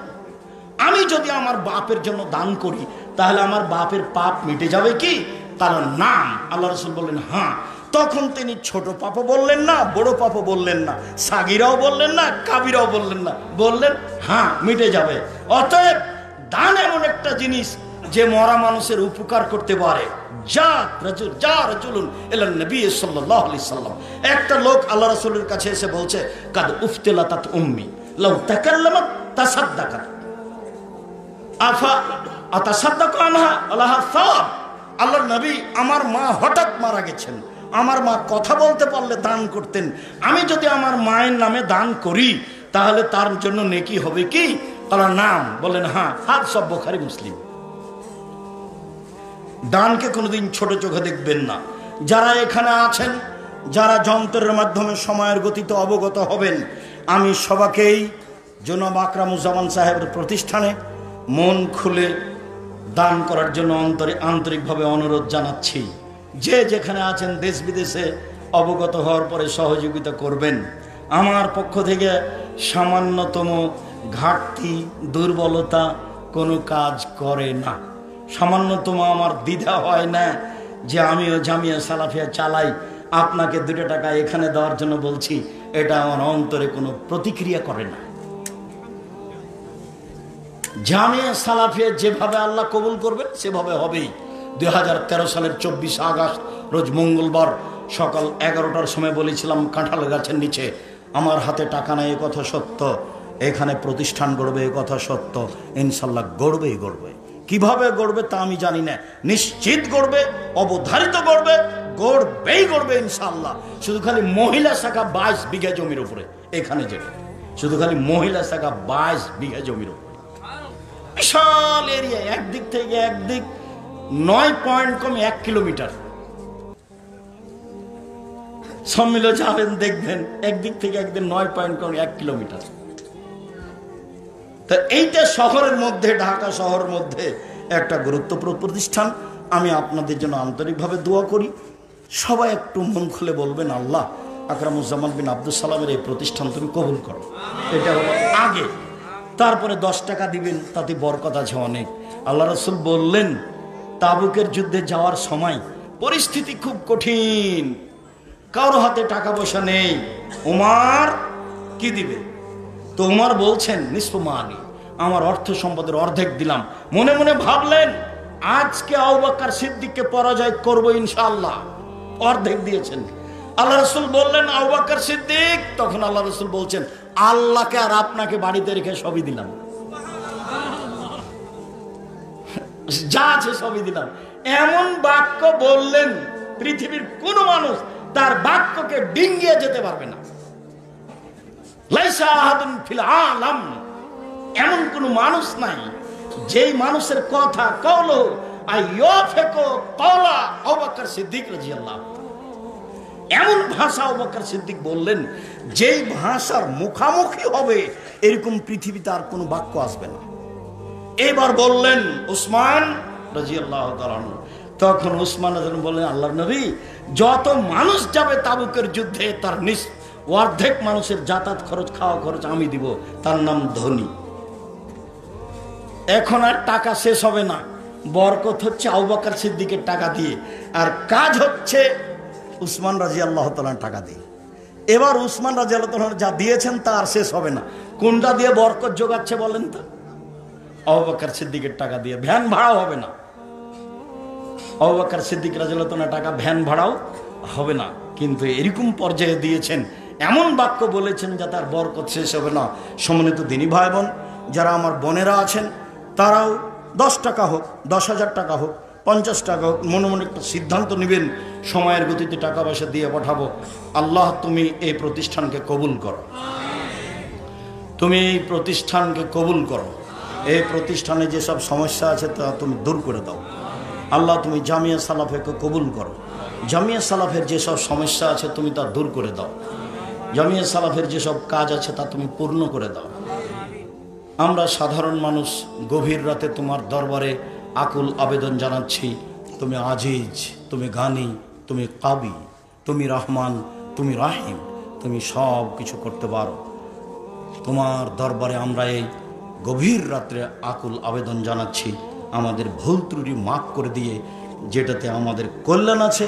আমি যদি আমার বাপের জন্য দান করি তাহলে আমার বাপের পাপ মিটে যাবে কি? তার নাম আল্লাহ রাসূল বললেন হ্যাঁ। তখন তিনি ছোট পাপও বললেন না, বড় পাপও বললেন না, সাগিরাও বললেন না, কাবিরাও বললেন না, বললেন হ্যাঁ মিটে যাবে। অতএব দান এমন একটা জিনিস যে মরা মানুষের উপকার করতে পারে। একটা লোক আল্লাহ রাসূলের কাছে এসে বলছে, কাদ উফতিলাতাত উম্মি লাউ তাকাল্লামাত তাসাদ্দাকাত আফা আতাসাদ্দাকু আনহা আলাহা সাওয়াব। আল্লাহর নবী, আমার মা হঠাৎ মারা গেছেন, আমার মা কথা বলতে পারলে দান করতেন, আমি যদি আমার মায়ের নামে দান করি তাহলে তার জন্য নেকি হবে কি? আল্লাহর নাম বলেন হ্যাঁ। হাত সব বুখারী মুসলিম। দানকে কোনোদিন ছোট চোখে দেখবেন না। যারা এখানে আছেন, যারা যন্ত্রের মাধ্যমে সময়ের গতিতে অবগত হবেন, আমি সবাইকেই জনাব আকরামুজ্জামান সাহেবের প্রতিষ্ঠানে মন খুলে দান করার জন্য আন্তরিকভাবে অনুরোধ জানাচ্ছি। যে যেখানে আছেন দেশ বিদেশে অবগত হওয়ার পরে সহযোগিতা করবেন। আমার পক্ষ থেকে সামান্যতম ঘাটতি, দুর্বলতা কোনো কাজ করে না। সামান্যতম আমার দ্বিধা হয় না যে আমিও জামিয়া সালাফিয়া চালাই, আপনাকে 2 টাকা এখানে দেওয়ার জন্য বলছি, এটা আমার অন্তরে কোনো প্রতিক্রিয়া করে না। জামিয়া সালাফিয়া যেভাবে আল্লাহ কবুল করবেন সেভাবে হবেই। 2013 সালের 24 আগস্ট রোজ মঙ্গলবার সকাল 11টার সময় বলেছিলাম কাঁঠাল গাছের নিচে, আমার হাতে টাকা নেই এ কথা সত্য, এখানে প্রতিষ্ঠান গড়বে এ কথা সত্য, ইনশাল্লাহ গড়বেই গড়বে। কিভাবে গড়বে তা আমি জানি না, নিশ্চিত গড়বে, অবধারিত গড়বে, গড়বেই গড়বে ইনশাল্লাহ। শুধু খালি মহিলা শাখা 22 বিঘা জমির উপরে, এখানে যেটা শুধু খালি মহিলা শাখা 22 বিঘা জমির উপরে, বিশাল এরিয়া, একদিক থেকে একদিক 9 পয়েন্ট কম 1 কিলোমিটার। সম্মিলন যাবেন দেখবেন, একদিক থেকে একদিন 9 পয়েন্ট কম 1 কিলোমিটার। তা এইটা শহরের মধ্যে, ঢাকা শহরের মধ্যে একটা গুরুত্বপূর্ণ প্রতিষ্ঠান। আমি আপনাদের জন্য আন্তরিকভাবে দোয়া করি। সবাই একটু মন খুলে বলবেন, আল্লাহ আকরামুজ্জামান বিন আব্দুল সালামের এই প্রতিষ্ঠান তুমি কবুল করো। এটা হলো আগে, তারপরে 10 টাকা দিবেন, তাতে বরকত আছে অনেক। আল্লাহ রাসূল বললেন, তাবুকের যুদ্ধে যাওয়ার সময় পরিস্থিতি খুব কঠিন, কারো হাতে টাকা পয়সা নেই, উমার কি দিবে? তো উমার বলছেন নিসফু মানি, আমার অর্থ সম্পদের অর্ধেক দিলাম। মনে মনে ভাবলেন আজকে আবু বকর সিদ্দিককে পরাজয় করব ইনশাআল্লাহ। অর্ধেক দিয়েছেন। আল্লাহ রাসূল বললেন আবু বকর সিদ্দিক, তখন আল্লাহ রাসূল বলছেন আল্লাহকে আর আপনাকে বাড়িতে রেখে সবই দিলাম, যা আছে সবই দিলাম। এমন বাক্য বললেন পৃথিবীর কোন মানুষ তার বাক্যকে ডিঙ্গিয়ে যেতে পারবে না। লাইসা আহাদুন ফিল আলাম, এমন কোন মানুষ নাই যেই মানুষের কথা কওলো আইয়াফেকো কওলা আবু বকর সিদ্দিক রাদিয়াল্লাহু, এমন ভাষা আবু বকর সিদ্দিক বললেন যেই ভাষার মুখামুখি হবে এরকম পৃথিবীতে আর কোনো বাক্য আসবে না। এবার বললেন উসমান রাদিয়াল্লাহু তাআলা, তখন উসমান রাদিয়াল্লাহু বললেন আল্লাহর নবী, যত মানুষ যাবে তাবুকের যুদ্ধে তার অর্ধেক মানুষের যাতায়াত খরচ, খাওয়া খরচ আমি দিব, তার নাম ধনী। এখন আর টাকা শেষ হবে না, বরকত হচ্ছে আবু বকর সিদ্দিকের টাকা দিয়ে, আর কাজ হচ্ছে উসমান রাদিয়াল্লাহু তাআলার টাকা দিয়ে। এবার উসমান রাদিয়াল্লাহু তাআলা যা দিয়েছেন তা আর শেষ হবে না। কোনটা দিয়ে বরকত যোগাচ্ছে বলেন তো? আবু বকর সিদ্দিকের টাকা দিয়ে। ভ্যান ভাড়াও হবে না, আবু বকর সিদ্দিক রাদিয়াল্লাহু তাআলার টাকা ভ্যান ভাড়াও হবে না। কিন্তু এরকম পর্যায়ে দিয়েছেন, এমন বাক্য বলেছেন যা তার বরকত শেষ হবে না। সম্মানিত দিনী ভাই বোন, যারা আমার বোনেরা আছেন তারাও 10 টাকা হোক, 10,000 টাকা হোক, 50 টাকা হোক, মনে মনে একটা সিদ্ধান্ত নেবেন সময়ের গতিতে টাকা পয়সা দিয়ে পাঠাবো। আল্লাহ তুমি এই প্রতিষ্ঠানকে কবুল করো, তুমি এই প্রতিষ্ঠানকে কবুল করো। এই প্রতিষ্ঠানে যেসব সমস্যা আছে তা তুমি দূর করে দাও। আল্লাহ তুমি জামিয়া সালাফেকে কবুল করো। জামিয়া সালাফের যেসব সমস্যা আছে তুমি তা দূর করে দাও। জামিয়া সালাফের যেসব কাজ আছে তা তুমি পূর্ণ করে দাও। আমরা সাধারণ মানুষ গভীর রাতে তোমার দরবারে আকুল আবেদন জানাচ্ছি, তুমি আজিজ, তুমি গানি, তুমি কাবি, তুমি রহমান, তুমি রাহিম, তুমি সব কিছু করতে পারো। তোমার দরবারে আমরা এই গভীর রাত্রে আকুল আবেদন জানাচ্ছি, আমাদের ভুল ত্রুটি মাফ করে দিয়ে যেটাতে আমাদের কল্যাণ আছে,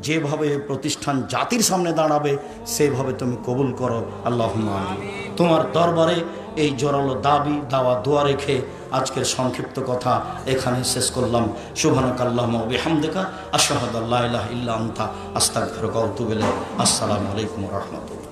যেভাবে প্রতিষ্ঠান জাতির সামনে দাঁড়াবে সেভাবে তুমি কবুল করো। আল্লাহুম্মা আমিন। তোমার দরবারে এই জোরালো দাবি দাওয়া দোয়া রেখে আজকের সংক্ষিপ্ত কথা এখানে শেষ করলাম। সুবহানাকাল্লাহুম্মা ওয়া বিহামদিকা আশহাদু আল্লা ইলাহা ইল্লা আনতা আস্তাগফিরুকা ওয়া আতুবু ইলাইক। আসসালামু আলাইকুম ওয়া রাহমাতুল্লাহ।